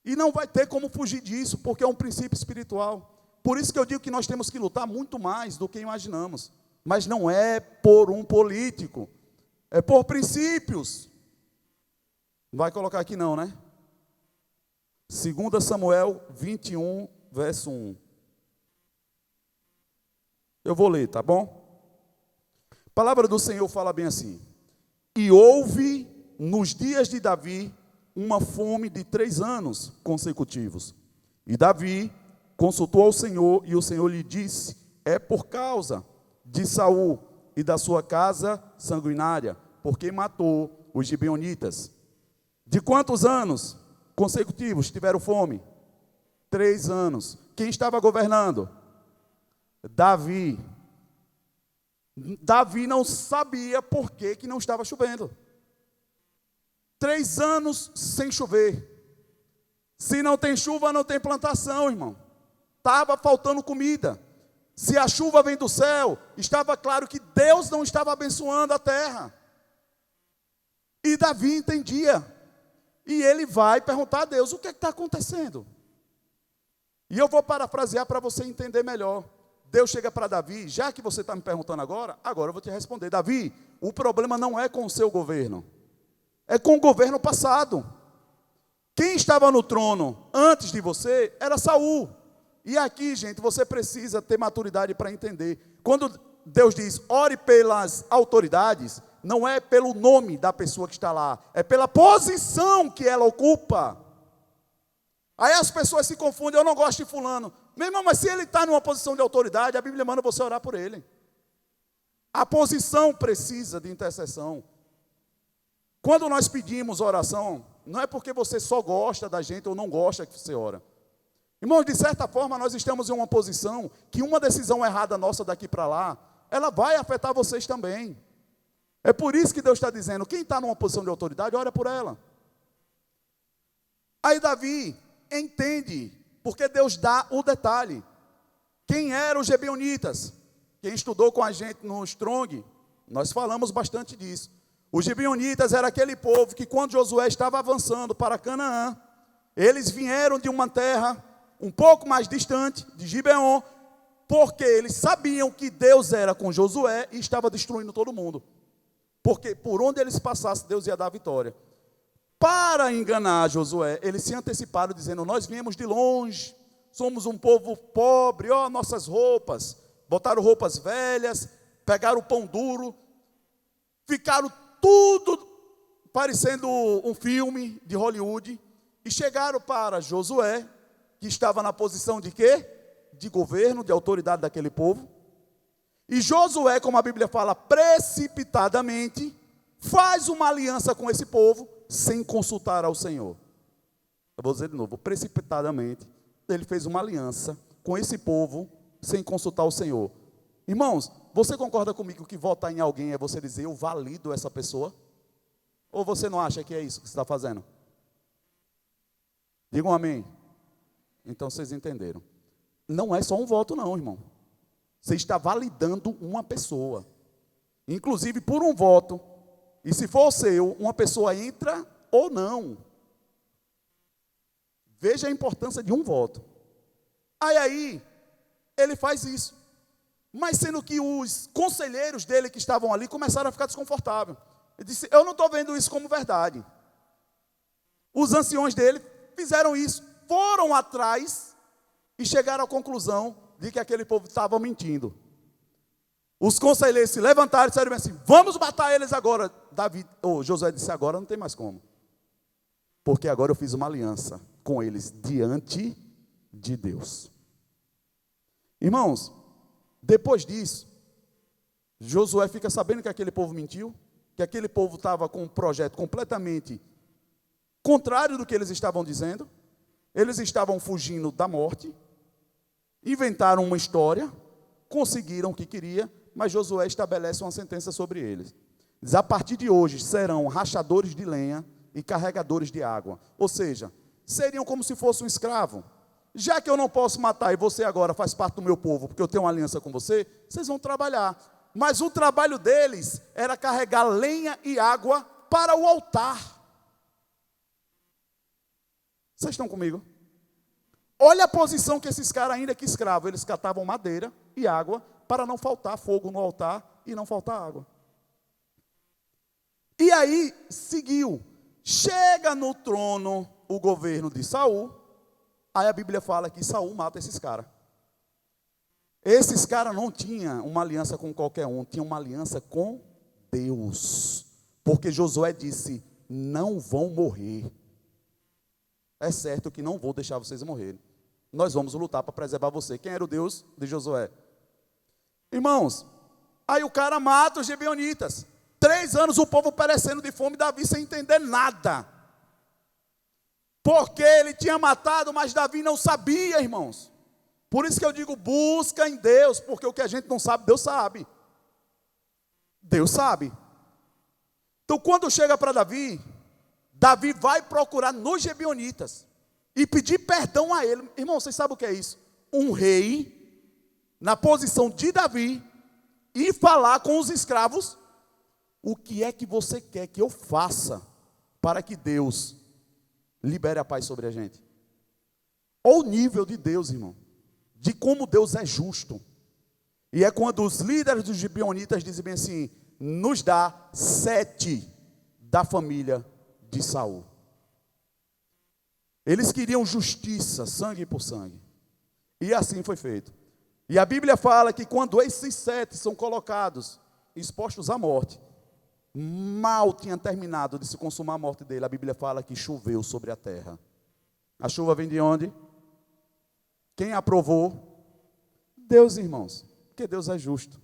E não vai ter como fugir disso, porque é um princípio espiritual. Por isso que eu digo que nós temos que lutar muito mais do que imaginamos. Mas não é por um político, é por princípios. Não vai colocar aqui não, né? 2 Samuel 21, verso 1. Eu vou ler, tá bom? A palavra do Senhor fala bem assim. E houve nos dias de Davi uma fome de 3 anos consecutivos. E Davi consultou ao Senhor, e o Senhor lhe disse, é por causa de Saul e da sua casa sanguinária, porque matou os gibeonitas. De quantos anos consecutivos tiveram fome? 3 anos. Quem estava governando? Davi. Davi não sabia por que não estava chovendo. 3 anos sem chover. Se não tem chuva, não tem plantação, irmão. Estava faltando comida. Se a chuva vem do céu, estava claro que Deus não estava abençoando a terra. E Davi entendia. E ele vai perguntar a Deus, o que está acontecendo? E eu vou parafrasear para você entender melhor. Deus chega para Davi, já que você está me perguntando agora eu vou te responder. Davi, o problema não é com o seu governo. É com o governo passado. Quem estava no trono antes de você era Saul. E aqui, gente, você precisa ter maturidade para entender. Quando Deus diz, ore pelas autoridades, não é pelo nome da pessoa que está lá, é pela posição que ela ocupa. Aí as pessoas se confundem, eu não gosto de fulano. Meu irmão, mas se ele está numa posição de autoridade, a Bíblia manda você orar por ele. A posição precisa de intercessão. Quando nós pedimos oração, não é porque você só gosta da gente ou não gosta que você ora. Irmãos, de certa forma, nós estamos em uma posição que uma decisão errada nossa daqui para lá, ela vai afetar vocês também. É por isso que Deus está dizendo, quem está numa posição de autoridade, ora por ela. Aí Davi entende, porque Deus dá o detalhe. Quem eram os gibeonitas? Quem estudou com a gente no Strong, nós falamos bastante disso. Os gibeonitas era aquele povo que quando Josué estava avançando para Canaã, eles vieram de uma terra um pouco mais distante, de Gibeon, porque eles sabiam que Deus era com Josué e estava destruindo todo mundo. Porque por onde eles passassem, Deus ia dar a vitória. Para enganar Josué, eles se anteciparam dizendo, nós viemos de longe, somos um povo pobre, ó, nossas roupas. Botaram roupas velhas, pegaram o pão duro, ficaram tudo parecendo um filme de Hollywood, e chegaram para Josué, que estava na posição de quê? De governo, de autoridade daquele povo. E Josué, como a Bíblia fala, precipitadamente, faz uma aliança com esse povo, sem consultar ao Senhor. Eu vou dizer de novo, precipitadamente, ele fez uma aliança com esse povo, sem consultar o Senhor. Irmãos, você concorda comigo que votar em alguém é você dizer, eu valido essa pessoa? Ou você não acha que é isso que você está fazendo? Digam amém. Então vocês entenderam. Não é só um voto não, irmão. Você está validando uma pessoa. Inclusive por um voto. E se for o seu, uma pessoa entra ou não. Veja a importância de um voto. Aí, ele faz isso. Mas sendo que os conselheiros dele que estavam ali começaram a ficar desconfortáveis. Ele disse, eu não estou vendo isso como verdade. Os anciões dele fizeram isso. foram atrás e chegaram à conclusão de que aquele povo estava mentindo. Os conselheiros se levantaram e disseram assim: vamos matar eles agora. Josué disse: agora não tem mais como, porque agora eu fiz uma aliança com eles diante de Deus. Irmãos, depois disso, Josué fica sabendo que aquele povo mentiu, que aquele povo estava com um projeto completamente contrário do que eles estavam dizendo. Eles estavam fugindo da morte, inventaram uma história, conseguiram o que queria, mas Josué estabelece uma sentença sobre eles. Diz: a partir de hoje serão rachadores de lenha e carregadores de água. Ou seja, seriam como se fosse um escravo. Já que eu não posso matar e você agora faz parte do meu povo, porque eu tenho uma aliança com você, vocês vão trabalhar. Mas o trabalho deles era carregar lenha e água para o altar. Vocês estão comigo? Olha a posição que esses caras, ainda que escravos, eles catavam madeira e água para não faltar fogo no altar e não faltar água. E aí seguiu. Chega no trono o governo de Saul. Aí a Bíblia fala que Saul mata esses caras. Esses caras não tinham uma aliança com qualquer um, tinham uma aliança com Deus. Porque Josué disse: não vão morrer. É certo que não vou deixar vocês morrerem. Nós vamos lutar para preservar você. Quem era o Deus de Josué? Irmãos, aí o cara mata os gibeonitas. 3 anos o povo perecendo de fome, Davi sem entender nada. Porque ele tinha matado, mas Davi não sabia, irmãos. Por isso que eu digo: busca em Deus, porque o que a gente não sabe, Deus sabe. Deus sabe. Então quando chega para Davi, Davi vai procurar nos gibeonitas e pedir perdão a ele. Irmão, vocês sabem o que é isso? Um rei, na posição de Davi, e falar com os escravos: o que é que você quer que eu faça para que Deus libere a paz sobre a gente? Olha o nível de Deus, irmão, de como Deus é justo. E é quando os líderes dos gibeonitas dizem bem assim: nos dá 7 da família de Saul. Eles queriam justiça, sangue por sangue. E assim foi feito. E a Bíblia fala que quando esses 7 são colocados, expostos à morte, mal tinha terminado de se consumar a morte dele, a Bíblia fala que choveu sobre a terra. A chuva vem de onde? Quem aprovou? Deus, irmãos, porque Deus é justo.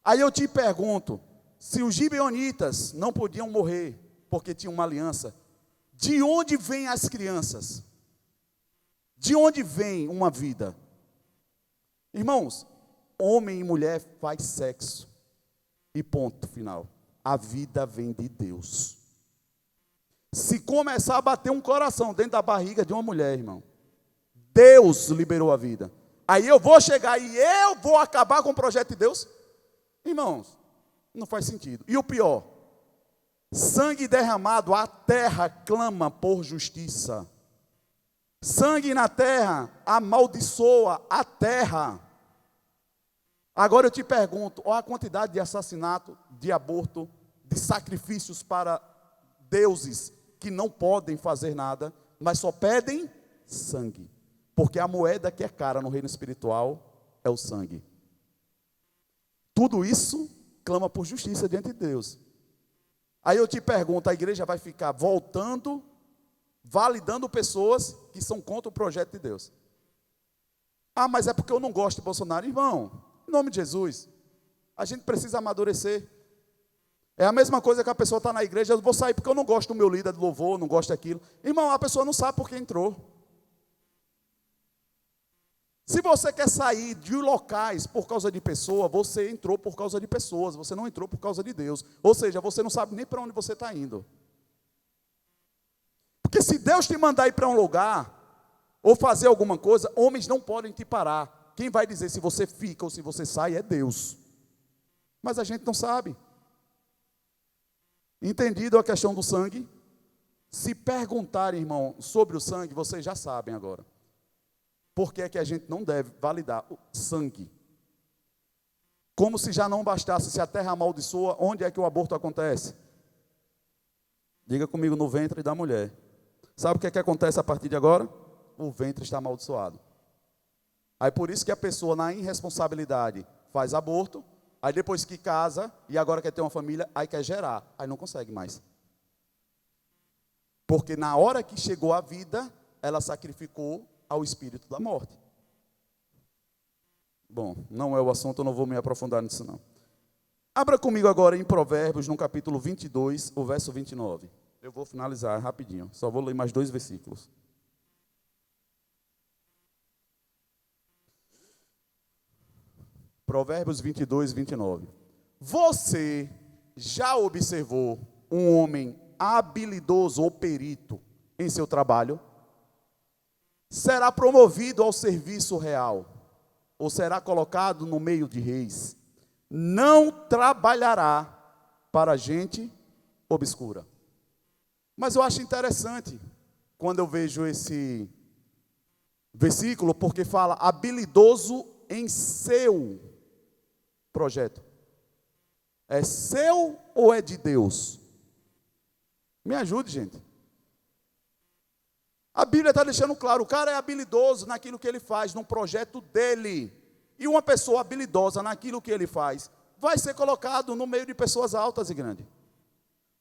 Aí eu te pergunto: se os gibeonitas não podiam morrer porque tinham uma aliança, de onde vêm as crianças? De onde vem uma vida? Irmãos, homem e mulher faz sexo e ponto final. A vida vem de Deus. Se começar a bater um coração dentro da barriga de uma mulher, irmão, Deus liberou a vida. Aí eu vou chegar e eu vou acabar com o projeto de Deus? Irmãos, não faz sentido. E o pior: sangue derramado, a terra clama por justiça. Sangue na terra amaldiçoa a terra. Agora eu te pergunto: olha a quantidade de assassinato, de aborto, de sacrifícios para deuses que não podem fazer nada, mas só pedem sangue. Porque a moeda que é cara no reino espiritual é o sangue. Tudo isso clama por justiça diante de Deus. Aí eu te pergunto: a igreja vai ficar voltando, validando pessoas que são contra o projeto de Deus? Ah, mas é porque eu não gosto de Bolsonaro. Irmão, em nome de Jesus, a gente precisa amadurecer. É a mesma coisa que a pessoa está na igreja: eu vou sair porque eu não gosto do meu líder de louvor, não gosto daquilo. Irmão, a pessoa não sabe por que entrou. Se você quer sair de locais por causa de pessoa, você entrou por causa de pessoas, você não entrou por causa de Deus. Ou seja, você não sabe nem para onde você está indo. Porque se Deus te mandar ir para um lugar, ou fazer alguma coisa, homens não podem te parar. Quem vai dizer se você fica ou se você sai é Deus. Mas a gente não sabe. Entendido a questão do sangue? Se perguntarem, irmão, sobre o sangue, vocês já sabem agora. Por que é que a gente não deve validar o sangue? Como se já não bastasse, se a terra amaldiçoa, onde é que o aborto acontece? Diga comigo: no ventre da mulher. Sabe o que é que acontece a partir de agora? O ventre está amaldiçoado. Aí por isso que a pessoa, na irresponsabilidade, faz aborto, aí depois que casa, e agora quer ter uma família, aí quer gerar, aí não consegue mais. Porque na hora que chegou a vida, ela sacrificou ao espírito da morte. Bom, não é o assunto, eu não vou me aprofundar nisso não. Abra comigo agora em Provérbios, no capítulo 22, o verso 29. Eu vou finalizar rapidinho, só vou ler mais 2 versículos. Provérbios 22, 29. Você já observou um homem habilidoso ou perito em seu trabalho? Será promovido ao serviço real, ou será colocado no meio de reis. Não trabalhará para gente obscura. Mas eu acho interessante quando eu vejo esse versículo, porque fala habilidoso em seu projeto. É seu ou é de Deus? Me ajude, gente. A Bíblia está deixando claro, o cara é habilidoso naquilo que ele faz, no projeto dele. E uma pessoa habilidosa naquilo que ele faz, vai ser colocado no meio de pessoas altas e grandes.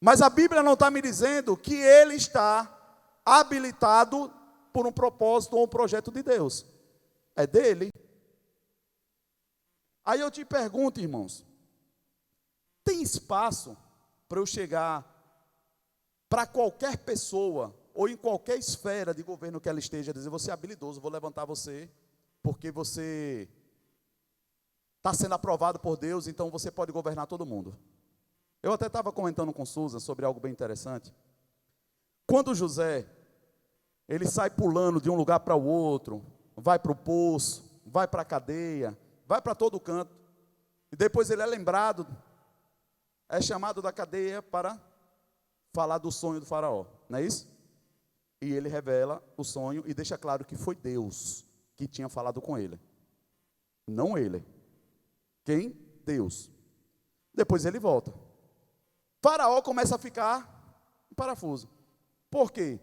Mas a Bíblia não está me dizendo que ele está habilitado por um propósito ou um projeto de Deus. É dele. Aí eu te pergunto, irmãos, tem espaço para eu chegar para qualquer pessoa, ou em qualquer esfera de governo que ela esteja, dizer, você é habilidoso, vou levantar você, porque você está sendo aprovado por Deus, então você pode governar todo mundo. Eu até estava comentando com Susan sobre algo bem interessante. Quando José, ele sai pulando de um lugar para o outro, vai para o poço, vai para a cadeia, vai para todo canto, e depois ele é lembrado, é chamado da cadeia para falar do sonho do faraó, não é isso? E ele revela o sonho e deixa claro que foi Deus que tinha falado com ele. Não ele. Quem? Deus. Depois ele volta. Faraó começa a ficar em parafuso. Por quê?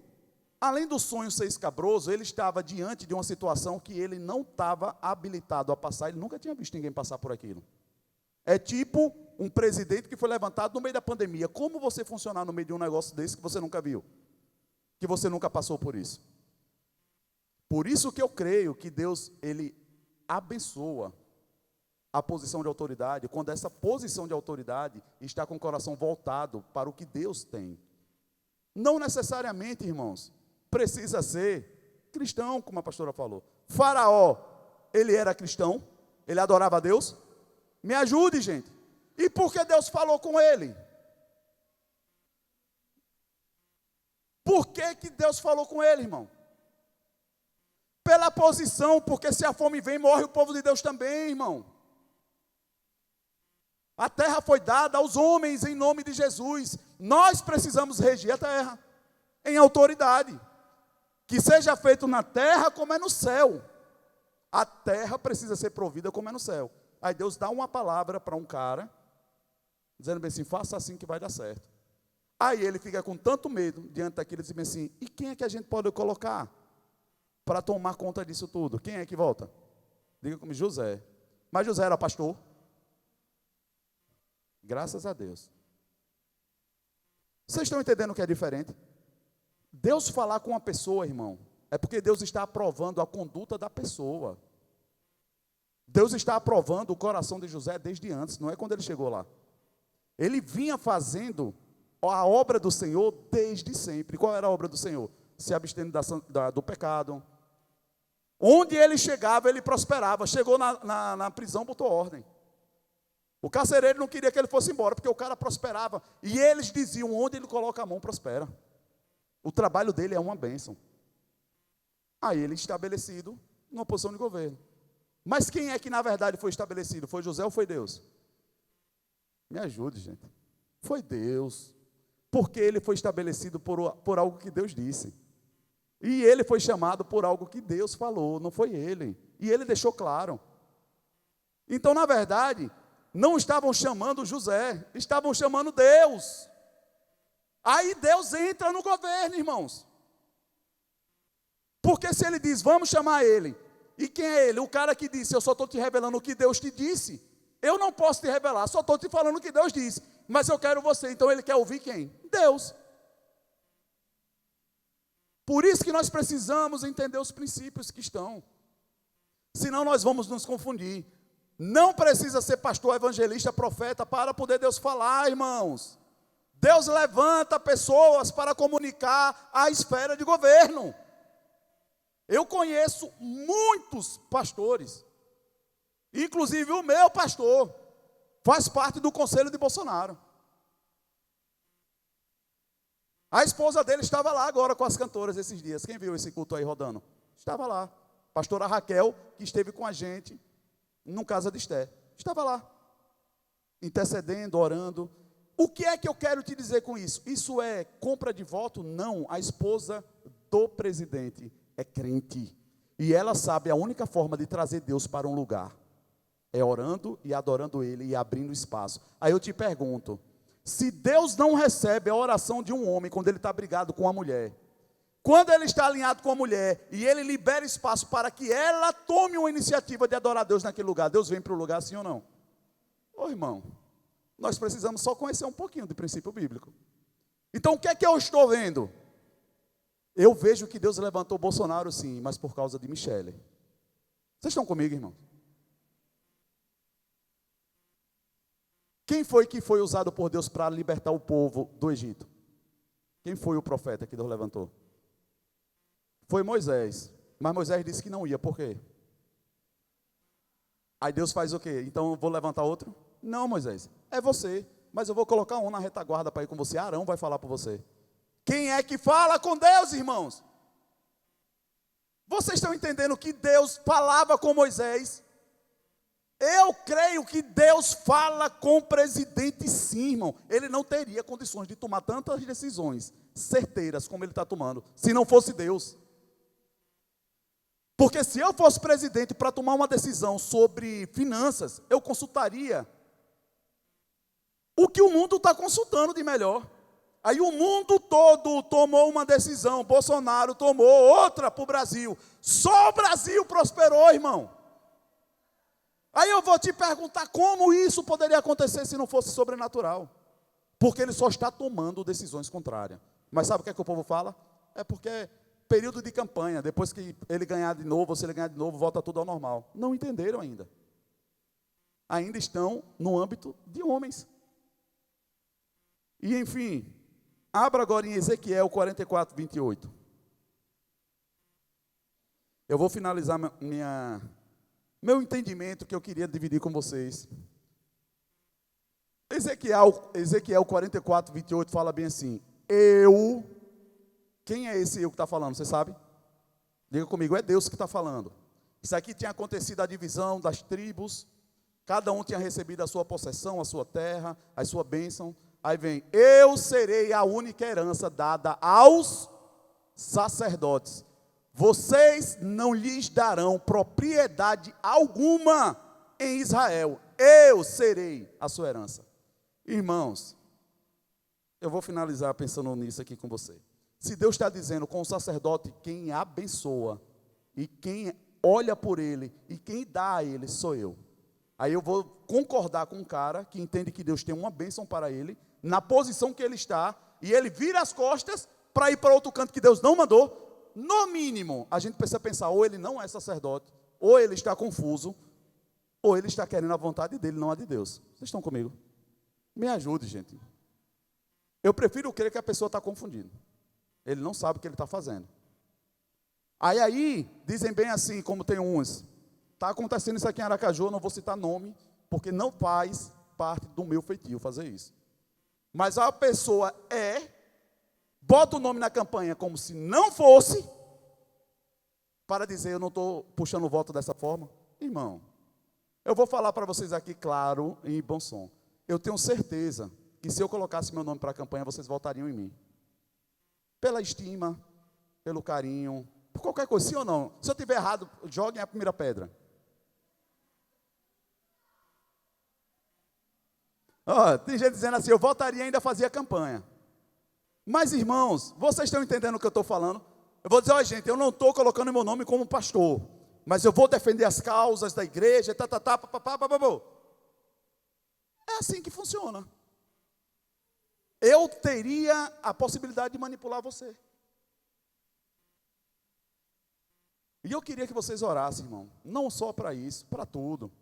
Além do sonho ser escabroso, ele estava diante de uma situação que ele não estava habilitado a passar. Ele nunca tinha visto ninguém passar por aquilo. É tipo um presidente que foi levantado no meio da pandemia. Como você funcionar no meio de um negócio desse que você nunca viu? Que você nunca passou por isso. Por isso que eu creio que Deus, ele abençoa a posição de autoridade, quando essa posição de autoridade está com o coração voltado para o que Deus tem. Não necessariamente, irmãos, precisa ser cristão, como a pastora falou. Faraó, ele era cristão, ele adorava a Deus. Me ajude, gente. E por que Deus falou com ele? Por que Deus falou com ele, irmão? Pela posição, porque se a fome vem, morre o povo de Deus também, irmão. A terra foi dada aos homens em nome de Jesus. Nós precisamos regir a terra em autoridade. Que seja feito na terra como é no céu. A terra precisa ser provida como é no céu. Aí Deus dá uma palavra para um cara, dizendo bem assim, faça assim que vai dar certo. Aí ele fica com tanto medo diante daquilo, diz bem assim, e quem é que a gente pode colocar para tomar conta disso tudo? Quem é que volta? Diga comigo, José. Mas José era pastor. Graças a Deus. Vocês estão entendendo o que é diferente? Deus falar com uma pessoa, irmão, é porque Deus está aprovando a conduta da pessoa. Deus está aprovando o coração de José desde antes, não é quando ele chegou lá. Ele vinha fazendo a obra do Senhor desde sempre. Qual era a obra do Senhor? Se abstendo do pecado. Onde ele chegava, ele prosperava. Chegou na prisão, botou ordem. O carcereiro não queria que ele fosse embora, porque o cara prosperava. E eles diziam, onde ele coloca a mão, prospera. O trabalho dele é uma bênção. Aí ele estabelecido numa posição de governo. Mas quem é que na verdade foi estabelecido? Foi José ou foi Deus? Me ajude, gente. Foi Deus. Porque ele foi estabelecido por algo que Deus disse. E ele foi chamado por algo que Deus falou, não foi ele. E ele deixou claro. Então, na verdade, não estavam chamando José, estavam chamando Deus. Aí Deus entra no governo, irmãos. Porque se ele diz, vamos chamar ele, e quem é ele? O cara que disse, eu só estou te revelando o que Deus te disse. Eu não posso te revelar, só estou te falando o que Deus disse. Mas eu quero você, então ele quer ouvir quem? Deus. Por isso que nós precisamos entender os princípios que estão. Senão nós vamos nos confundir. Não precisa ser pastor, evangelista, profeta para poder Deus falar, irmãos. Deus levanta pessoas para comunicar a esfera de governo. Eu conheço muitos pastores, inclusive o meu pastor faz parte do conselho de Bolsonaro. A esposa dele estava lá agora com as cantoras esses dias. Quem viu esse culto aí rodando? Estava lá. Pastora Raquel, que esteve com a gente no Casa de Esté. Estava lá, intercedendo, orando. O que é que eu quero te dizer com isso? Isso é compra de voto? Não. A esposa do presidente é crente. E ela sabe a única forma de trazer Deus para um lugar é orando e adorando Ele e abrindo espaço. Aí eu te pergunto, se Deus não recebe a oração de um homem quando ele está brigado com a mulher, quando ele está alinhado com a mulher e ele libera espaço para que ela tome uma iniciativa de adorar Deus naquele lugar, Deus vem para o lugar, sim ou não? Ô irmão, nós precisamos só conhecer um pouquinho do princípio bíblico. Então o que é que eu estou vendo? Eu vejo que Deus levantou Bolsonaro sim, mas por causa de Michele. Vocês estão comigo, irmão? Quem foi que foi usado por Deus para libertar o povo do Egito? Quem foi o profeta que Deus levantou? Foi Moisés. Mas Moisés disse que não ia, por quê? Aí Deus faz o quê? Então eu vou levantar outro? Não, Moisés, é você. Mas eu vou colocar um na retaguarda para ir com você. Arão vai falar por você. Quem é que fala com Deus, irmãos? Vocês estão entendendo que Deus falava com Moisés? Eu creio que Deus fala com o presidente sim, irmão. Ele não teria condições de tomar tantas decisões certeiras como ele está tomando, se não fosse Deus. Porque se eu fosse presidente para tomar uma decisão sobre finanças, eu consultaria o que o mundo está consultando de melhor. Aí o mundo todo tomou uma decisão, Bolsonaro tomou outra para o Brasil. Só o Brasil prosperou, irmão. Aí eu vou te perguntar como isso poderia acontecer se não fosse sobrenatural. Porque ele só está tomando decisões contrárias. Mas sabe o que é que o povo fala? É porque é período de campanha, depois que ele ganhar de novo, ou se ele ganhar de novo, volta tudo ao normal. Não entenderam ainda. Ainda estão no âmbito de homens. E enfim, abra agora em Ezequiel 44, 28. Eu vou finalizar meu entendimento que eu queria dividir com vocês. Ezequiel 44, 28 fala bem assim, quem é esse eu que está falando, você sabe? Diga comigo, é Deus que está falando. Isso aqui tinha acontecido a divisão das tribos, cada um tinha recebido a sua possessão, a sua terra, a sua bênção. Aí vem, eu serei a única herança dada aos sacerdotes. Vocês não lhes darão propriedade alguma em Israel. Eu serei a sua herança. Irmãos, eu vou finalizar pensando nisso aqui com você. Se Deus está dizendo com o sacerdote, quem abençoa, e quem olha por ele, e quem dá a ele, sou eu. Aí eu vou concordar com um cara que entende que Deus tem uma bênção para ele, na posição que ele está, e ele vira as costas para ir para outro canto que Deus não mandou. No mínimo, a gente precisa pensar, ou ele não é sacerdote, ou ele está confuso, ou ele está querendo a vontade dele, não a de Deus. Vocês estão comigo? Me ajude, gente. Eu prefiro crer que a pessoa está confundindo. Ele não sabe o que ele está fazendo. Aí, dizem bem assim, como tem uns, está acontecendo isso aqui em Aracaju, eu não vou citar nome, porque não faz parte do meu feitio fazer isso. Mas a pessoa bota o nome na campanha como se não fosse, para dizer, eu não estou puxando o voto dessa forma. Irmão, eu vou falar para vocês aqui, claro, em bom som. Eu tenho certeza que se eu colocasse meu nome para a campanha, vocês votariam em mim. Pela estima, pelo carinho, por qualquer coisa, sim ou não? Se eu estiver errado, joguem a primeira pedra. Tem gente dizendo assim, eu votaria e ainda fazia campanha. Mas, irmãos, vocês estão entendendo o que eu estou falando? Eu vou dizer, olha gente, eu não estou colocando meu nome como pastor, mas eu vou defender as causas da igreja, É assim que funciona. Eu teria a possibilidade de manipular você. E eu queria que vocês orassem, irmão, não só para isso, para tudo.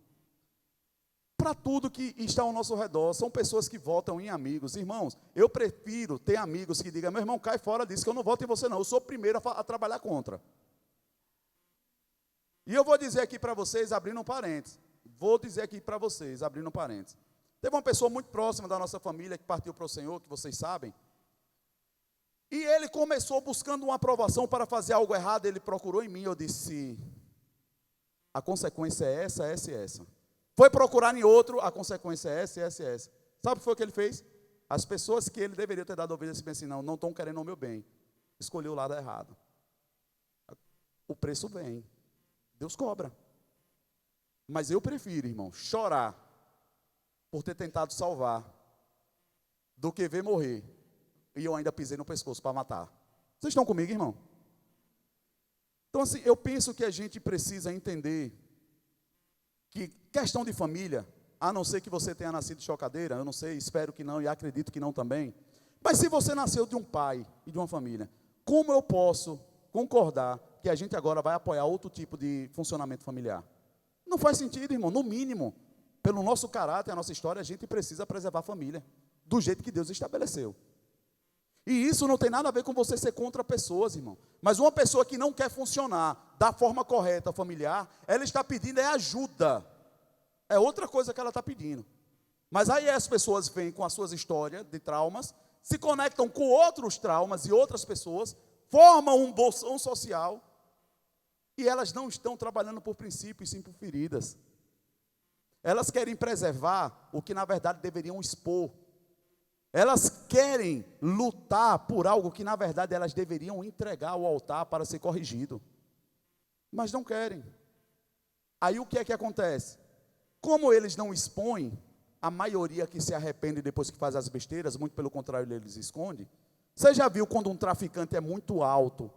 Para tudo que está ao nosso redor, são pessoas que votam em amigos. Irmãos, eu prefiro ter amigos que digam, meu irmão, cai fora disso, que eu não voto em você não, eu sou o primeiro a trabalhar contra. E eu vou dizer aqui para vocês, abrindo um parênteses, Teve uma pessoa muito próxima da nossa família que partiu para o Senhor, que vocês sabem, e ele começou buscando uma aprovação para fazer algo errado, ele procurou em mim, eu disse, a consequência é essa, essa e essa. Foi procurar em outro, a consequência é essa, essa e essa. Sabe o que foi que ele fez? As pessoas que ele deveria ter dado ouvido, assim, não estão querendo o meu bem. Escolheu o lado errado. O preço vem. Deus cobra. Mas eu prefiro, irmão, chorar por ter tentado salvar, do que ver morrer, e eu ainda pisei no pescoço para matar. Vocês estão comigo, irmão? Então assim, eu penso que a gente precisa entender que questão de família, a não ser que você tenha nascido de chocadeira, eu não sei, espero que não e acredito que não também, mas se você nasceu de um pai e de uma família, como eu posso concordar que a gente agora vai apoiar outro tipo de funcionamento familiar? Não faz sentido, irmão, no mínimo, pelo nosso caráter, a nossa história, a gente precisa preservar a família, do jeito que Deus estabeleceu. E isso não tem nada a ver com você ser contra pessoas, irmão. Mas uma pessoa que não quer funcionar da forma correta familiar, ela está pedindo ajuda. É outra coisa que ela está pedindo. Mas aí as pessoas vêm com as suas histórias de traumas, se conectam com outros traumas e outras pessoas, formam um bolsão social, e elas não estão trabalhando por princípios, sim por feridas. Elas querem preservar o que na verdade deveriam expor. Elas querem lutar por algo que, na verdade, elas deveriam entregar ao altar para ser corrigido. Mas não querem. Aí o que é que acontece? Como eles não expõem, a maioria que se arrepende depois que faz as besteiras, muito pelo contrário, eles escondem. Você já viu quando um traficante é muito alto,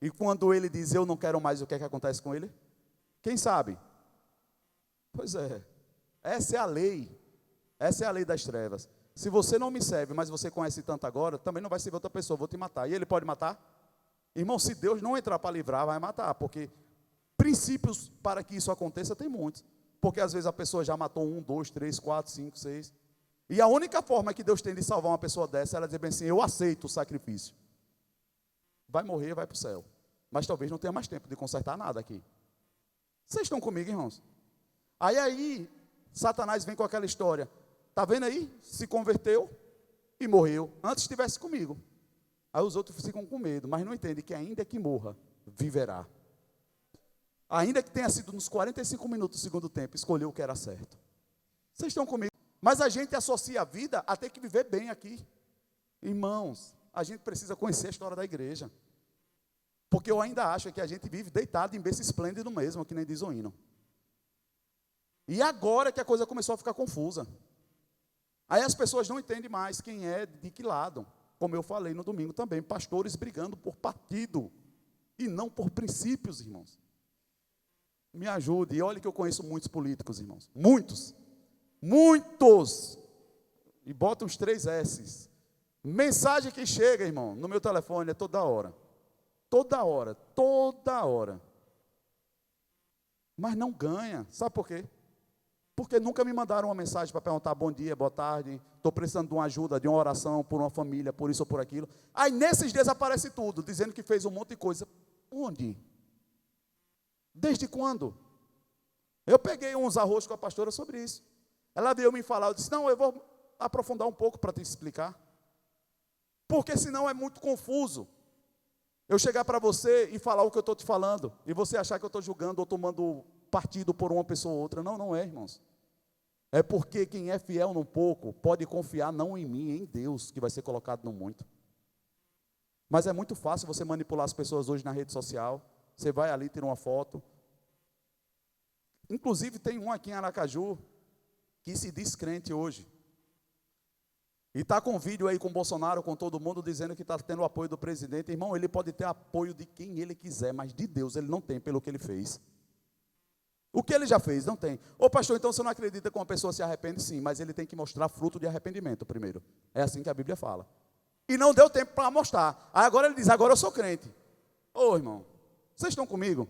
e quando ele diz, eu não quero mais, o que é que acontece com ele? Quem sabe? Pois é. Essa é a lei. Essa é a lei das trevas. Se você não me serve, mas você conhece tanto agora, também não vai servir outra pessoa, vou te matar. E ele pode matar? Irmão, se Deus não entrar para livrar, vai matar, porque princípios para que isso aconteça tem muitos. Porque às vezes a pessoa já matou 1, 2, 3, 4, 5, 6. E a única forma que Deus tem de salvar uma pessoa dessa, ela dizer bem assim, eu aceito o sacrifício. Vai morrer, vai para o céu. Mas talvez não tenha mais tempo de consertar nada aqui. Vocês estão comigo, irmãos? Aí, Satanás vem com aquela história. Está vendo aí? Se converteu e morreu. Antes estivesse comigo. Aí os outros ficam com medo, mas não entendem que ainda que morra, viverá. Ainda que tenha sido nos 45 minutos do segundo tempo, escolheu o que era certo. Vocês estão comigo? Mas a gente associa a vida a ter que viver bem aqui. Irmãos, a gente precisa conhecer a história da igreja. Porque eu ainda acho que a gente vive deitado em berço esplêndido mesmo, que nem diz o hino. E agora que a coisa começou a ficar confusa. Aí as pessoas não entendem mais quem é de que lado. Como eu falei no domingo também, pastores brigando por partido e não por princípios, irmãos. Me ajude, e olha que eu conheço muitos políticos, irmãos. Muitos. Muitos. E bota os 3 S's. Mensagem que chega, irmão, no meu telefone é toda hora. Toda hora, toda hora. Mas não ganha. Sabe por quê? Porque nunca me mandaram uma mensagem para perguntar bom dia, boa tarde, estou precisando de uma ajuda, de uma oração por uma família, por isso ou por aquilo. Aí nesses dias aparece tudo, dizendo que fez um monte de coisa. Onde? Desde quando? Eu peguei uns arroz com a pastora sobre isso. Ela veio me falar, eu disse, não, eu vou aprofundar um pouco para te explicar. Porque senão é muito confuso. Eu chegar para você e falar o que eu estou te falando, e você achar que eu estou julgando ou tomando partido por uma pessoa ou outra. Não, não é, irmãos. É porque quem é fiel no pouco pode confiar não em mim, em Deus, que vai ser colocado no muito. Mas é muito fácil você manipular as pessoas hoje na rede social. Você vai ali, tira uma foto. Inclusive tem um aqui em Aracaju que se diz crente hoje. E está com vídeo aí com o Bolsonaro, com todo mundo, dizendo que está tendo o apoio do presidente. Irmão, ele pode ter apoio de quem ele quiser, mas de Deus ele não tem pelo que ele fez. O que ele já fez, não tem. Ô pastor, então você não acredita que uma pessoa se arrepende? Sim, mas ele tem que mostrar fruto de arrependimento primeiro. É assim que a Bíblia fala. E não deu tempo para mostrar. Aí agora ele diz, agora eu sou crente. Ô irmão, vocês estão comigo?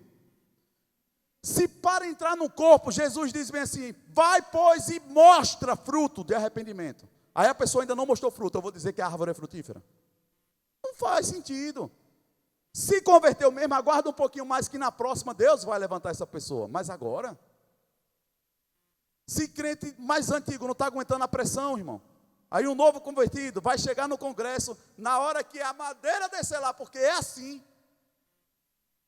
Se para entrar no corpo, Jesus diz bem assim, vai pois e mostra fruto de arrependimento. Aí a pessoa ainda não mostrou fruto, eu vou dizer que a árvore é frutífera. Não faz sentido. Se converteu mesmo, aguarda um pouquinho mais que na próxima Deus vai levantar essa pessoa. Mas agora, se crente mais antigo não está aguentando a pressão, irmão, aí um novo convertido vai chegar no congresso, na hora que a madeira descer lá, porque é assim.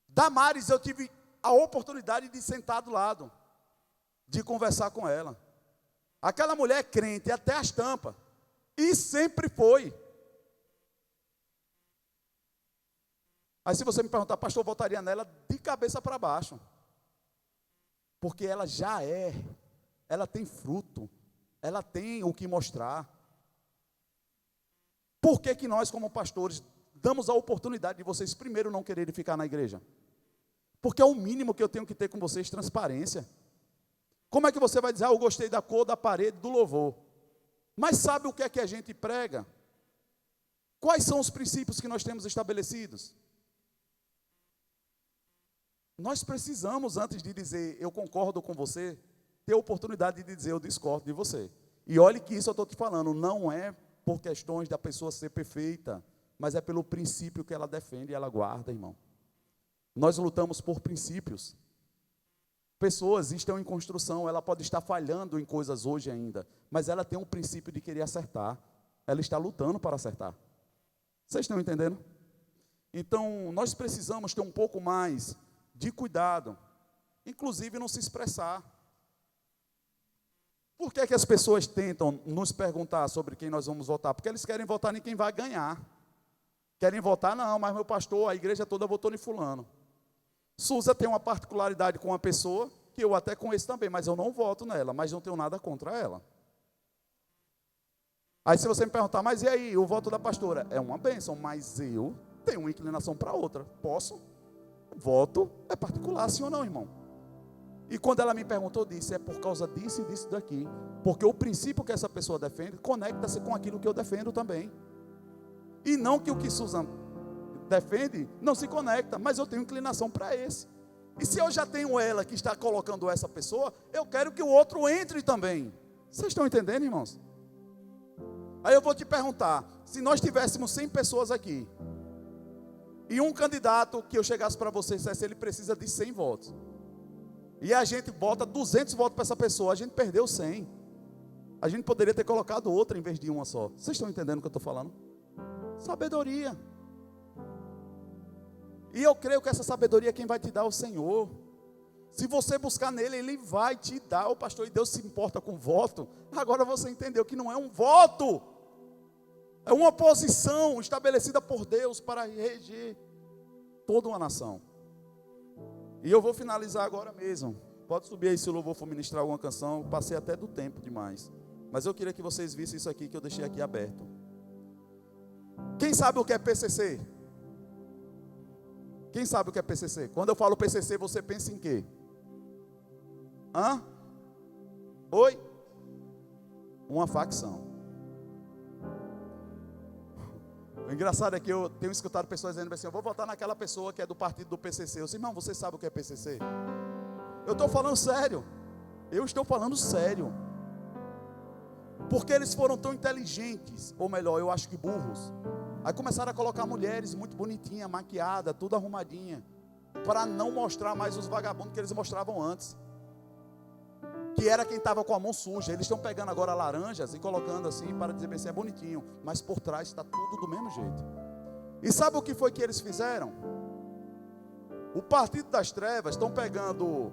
Damares, eu tive a oportunidade de sentar do lado, de conversar com ela. Aquela mulher crente até as tampas, e sempre foi. Aí se você me perguntar, pastor, eu votaria nela de cabeça para baixo. Porque ela já é, ela tem fruto, ela tem o que mostrar. Por que que nós como pastores damos a oportunidade de vocês primeiro não quererem ficar na igreja? Porque é o mínimo que eu tenho que ter com vocês, transparência. Como é que você vai dizer, eu gostei da cor da parede, do louvor? Mas sabe o que é que a gente prega? Quais são os princípios que nós temos estabelecidos? Nós precisamos, antes de dizer, eu concordo com você, ter a oportunidade de dizer, eu discordo de você. E olhe que isso eu estou te falando, não é por questões da pessoa ser perfeita, mas é pelo princípio que ela defende e ela guarda, irmão. Nós lutamos por princípios. Pessoas estão em construção, ela pode estar falhando em coisas hoje ainda, mas ela tem um princípio de querer acertar. Ela está lutando para acertar. Vocês estão entendendo? Então, nós precisamos ter um pouco mais de cuidado, inclusive não se expressar. Por que que as pessoas tentam nos perguntar sobre quem nós vamos votar? Porque eles querem votar em quem vai ganhar. Querem votar, não, mas meu pastor, a igreja toda votou em fulano. Suza tem uma particularidade com uma pessoa, que eu até conheço também, mas eu não voto nela, mas não tenho nada contra ela. Aí se você me perguntar, mas e aí, o voto da pastora? É uma bênção, mas eu tenho uma inclinação para outra. Posso? Voto é particular, sim ou não, irmão? E quando ela me perguntou, eu disse, é por causa disso e disso daqui. Porque o princípio que essa pessoa defende, conecta-se com aquilo que eu defendo também. E não que o que Susan defende não se conecta, mas eu tenho inclinação para esse. E se eu já tenho ela que está colocando essa pessoa, eu quero que o outro entre também. Vocês estão entendendo, irmãos? Aí eu vou te perguntar, se nós tivéssemos 100 pessoas aqui, e um candidato que eu chegasse para você e dissesse, ele precisa de 100 votos, e a gente bota 200 votos para essa pessoa, a gente perdeu 100. A gente poderia ter colocado outra em vez de uma só. Vocês estão entendendo o que eu estou falando? Sabedoria. E eu creio que essa sabedoria quem vai te dar é o Senhor. Se você buscar nele, ele vai te dar. O pastor, e Deus se importa com voto. Agora você entendeu que não é um voto, é uma posição estabelecida por Deus para reger toda uma nação. E eu vou finalizar agora mesmo. Pode subir aí se o louvor for ministrar alguma canção. Eu passei até do tempo demais, mas eu queria que vocês vissem isso aqui que eu deixei aqui aberto. Quem sabe o que é PCC? Quem sabe o que é PCC? Quando eu falo PCC, você pensa em quê? Hã? Oi? Uma facção. O engraçado é que eu tenho escutado pessoas dizendo assim, eu vou votar naquela pessoa que é do partido do PCC. Eu disse, irmão, você sabe o que é PCC? Eu estou falando sério. Eu estou falando sério. Porque eles foram tão inteligentes, ou melhor, eu acho que burros. Aí começaram a colocar mulheres muito bonitinhas, maquiadas, tudo arrumadinha, para não mostrar mais os vagabundos que eles mostravam antes, que era quem estava com a mão suja. Eles estão pegando agora laranjas e colocando assim, para dizer bem assim, é bonitinho, mas por trás está tudo do mesmo jeito. E sabe o que foi que eles fizeram? O Partido das Trevas estão pegando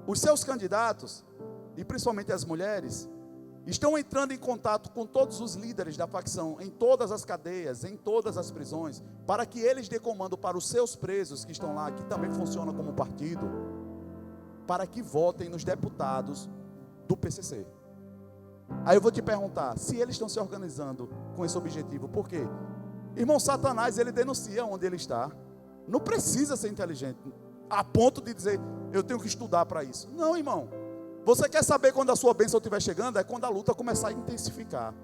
os seus candidatos, e principalmente as mulheres, estão entrando em contato com todos os líderes da facção, em todas as cadeias, em todas as prisões, para que eles dê comando para os seus presos que estão lá, que também funcionam como partido, para que votem nos deputados do PCC. Aí eu vou te perguntar, se eles estão se organizando com esse objetivo, por quê? Irmão, Satanás, ele denuncia onde ele está. Não precisa ser inteligente, a ponto de dizer, eu tenho que estudar para isso. Não, irmão. Você quer saber quando a sua bênção estiver chegando? É quando a luta começar a intensificar.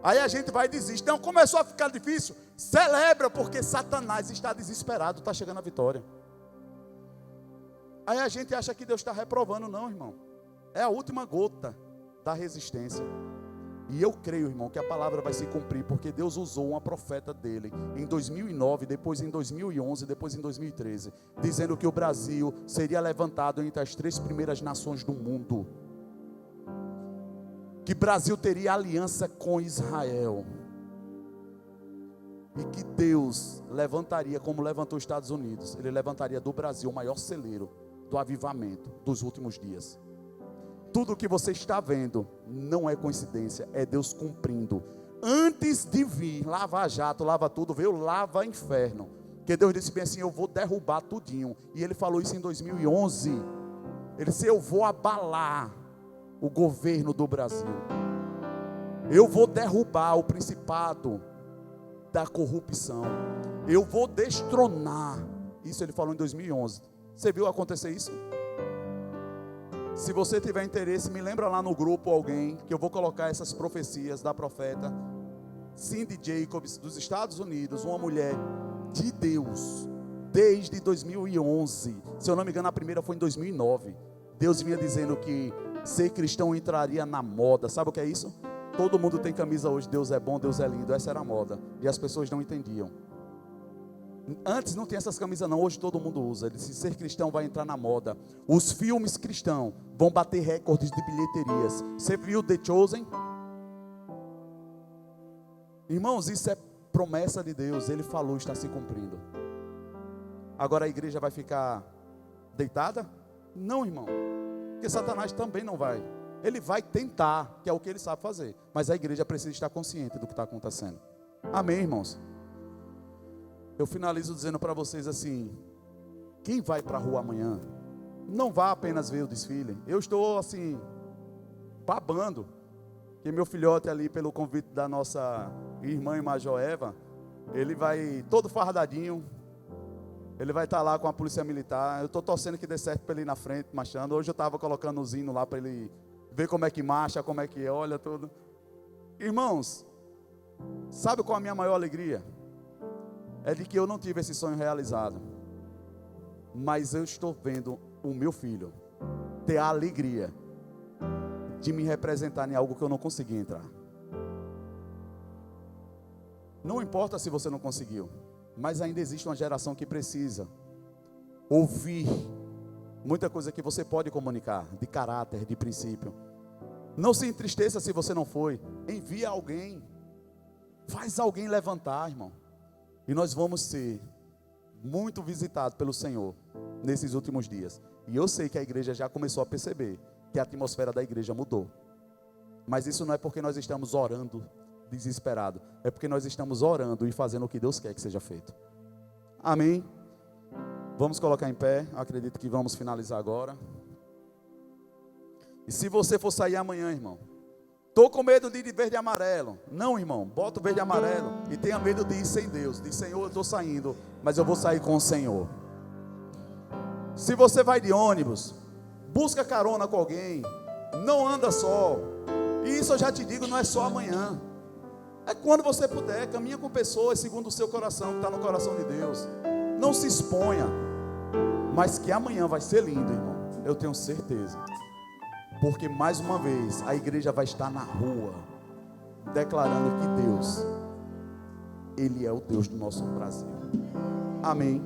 Aí a gente vai e desiste. Não, começou a ficar difícil, celebra, porque Satanás está desesperado, está chegando a vitória. Aí a gente acha que Deus está reprovando. Não, irmão. É a última gota da resistência. E eu creio, irmão, que a palavra vai se cumprir, porque Deus usou uma profeta dele em 2009, depois em 2011, depois em 2013, dizendo que o Brasil seria levantado entre as 3 primeiras nações do mundo, que Brasil teria aliança com Israel, e que Deus levantaria, como levantou os Estados Unidos, ele levantaria do Brasil o maior celeiro do avivamento dos últimos dias. Tudo o que você está vendo não é coincidência, é Deus cumprindo. Antes de vir lava jato, lava tudo, veio lava inferno. Porque Deus disse bem assim, eu vou derrubar tudinho. E ele falou isso em 2011. Ele disse, eu vou abalar o governo do Brasil. Eu vou derrubar o principado da corrupção. Eu vou destronar. Isso ele falou em 2011. Você viu acontecer isso? Se você tiver interesse, me lembra lá no grupo alguém, que eu vou colocar essas profecias da profeta Cindy Jacobs, dos Estados Unidos, uma mulher de Deus, desde 2011. Se eu não me engano, a primeira foi em 2009. Deus vinha dizendo que ser cristão entraria na moda. Sabe o que é isso? Todo mundo tem camisa hoje, Deus é bom, Deus é lindo. Essa era a moda, e as pessoas não entendiam. Antes não tinha essas camisas não, hoje todo mundo usa. Ele disse, ser cristão vai entrar na moda. Os filmes cristãos vão bater recordes de bilheterias. Você viu The Chosen? Irmãos, isso é promessa de Deus. Ele falou, está se cumprindo. Agora a igreja vai ficar deitada? Não, irmão. Porque Satanás também não vai. Ele vai tentar, que é o que ele sabe fazer. Mas a igreja precisa estar consciente do que está acontecendo. Amém, irmãos? Eu finalizo dizendo para vocês assim, quem vai para a rua amanhã, não vá apenas ver o desfile. Eu estou assim, babando, que meu filhote ali, pelo convite da nossa irmã e Major Eva, ele vai todo fardadinho, ele vai estar lá com a polícia militar. Eu estou torcendo que dê certo para ele ir na frente, marchando. Hoje eu estava colocando os hinos lá para ele ver como é que marcha, como é que olha, tudo. Irmãos, sabe qual é a minha maior alegria? É de que eu não tive esse sonho realizado, mas eu estou vendo o meu filho ter a alegria de me representar em algo que eu não consegui entrar. Não importa se você não conseguiu, mas ainda existe uma geração que precisa ouvir muita coisa que você pode comunicar, de caráter, de princípio. Não se entristeça se você não foi, envia alguém, faz alguém levantar, irmão. E nós vamos ser muito visitados pelo Senhor nesses últimos dias. E eu sei que a igreja já começou a perceber que a atmosfera da igreja mudou. Mas isso não é porque nós estamos orando desesperado. É porque nós estamos orando e fazendo o que Deus quer que seja feito. Amém? Vamos colocar em pé. Eu acredito que vamos finalizar agora. E se você for sair amanhã, irmão, estou com medo de ir de verde e amarelo. Não, irmão, bota o verde e amarelo e tenha medo de ir sem Deus. Diz, Senhor, eu estou saindo, mas eu vou sair com o Senhor. Se você vai de ônibus, busca carona com alguém, não anda só. E isso eu já te digo, não é só amanhã. É quando você puder, caminha com pessoas segundo o seu coração, que está no coração de Deus. Não se exponha, mas que amanhã vai ser lindo, irmão. Eu tenho certeza. Porque mais uma vez a igreja vai estar na rua, declarando que Deus, Ele é o Deus do nosso Brasil. Amém.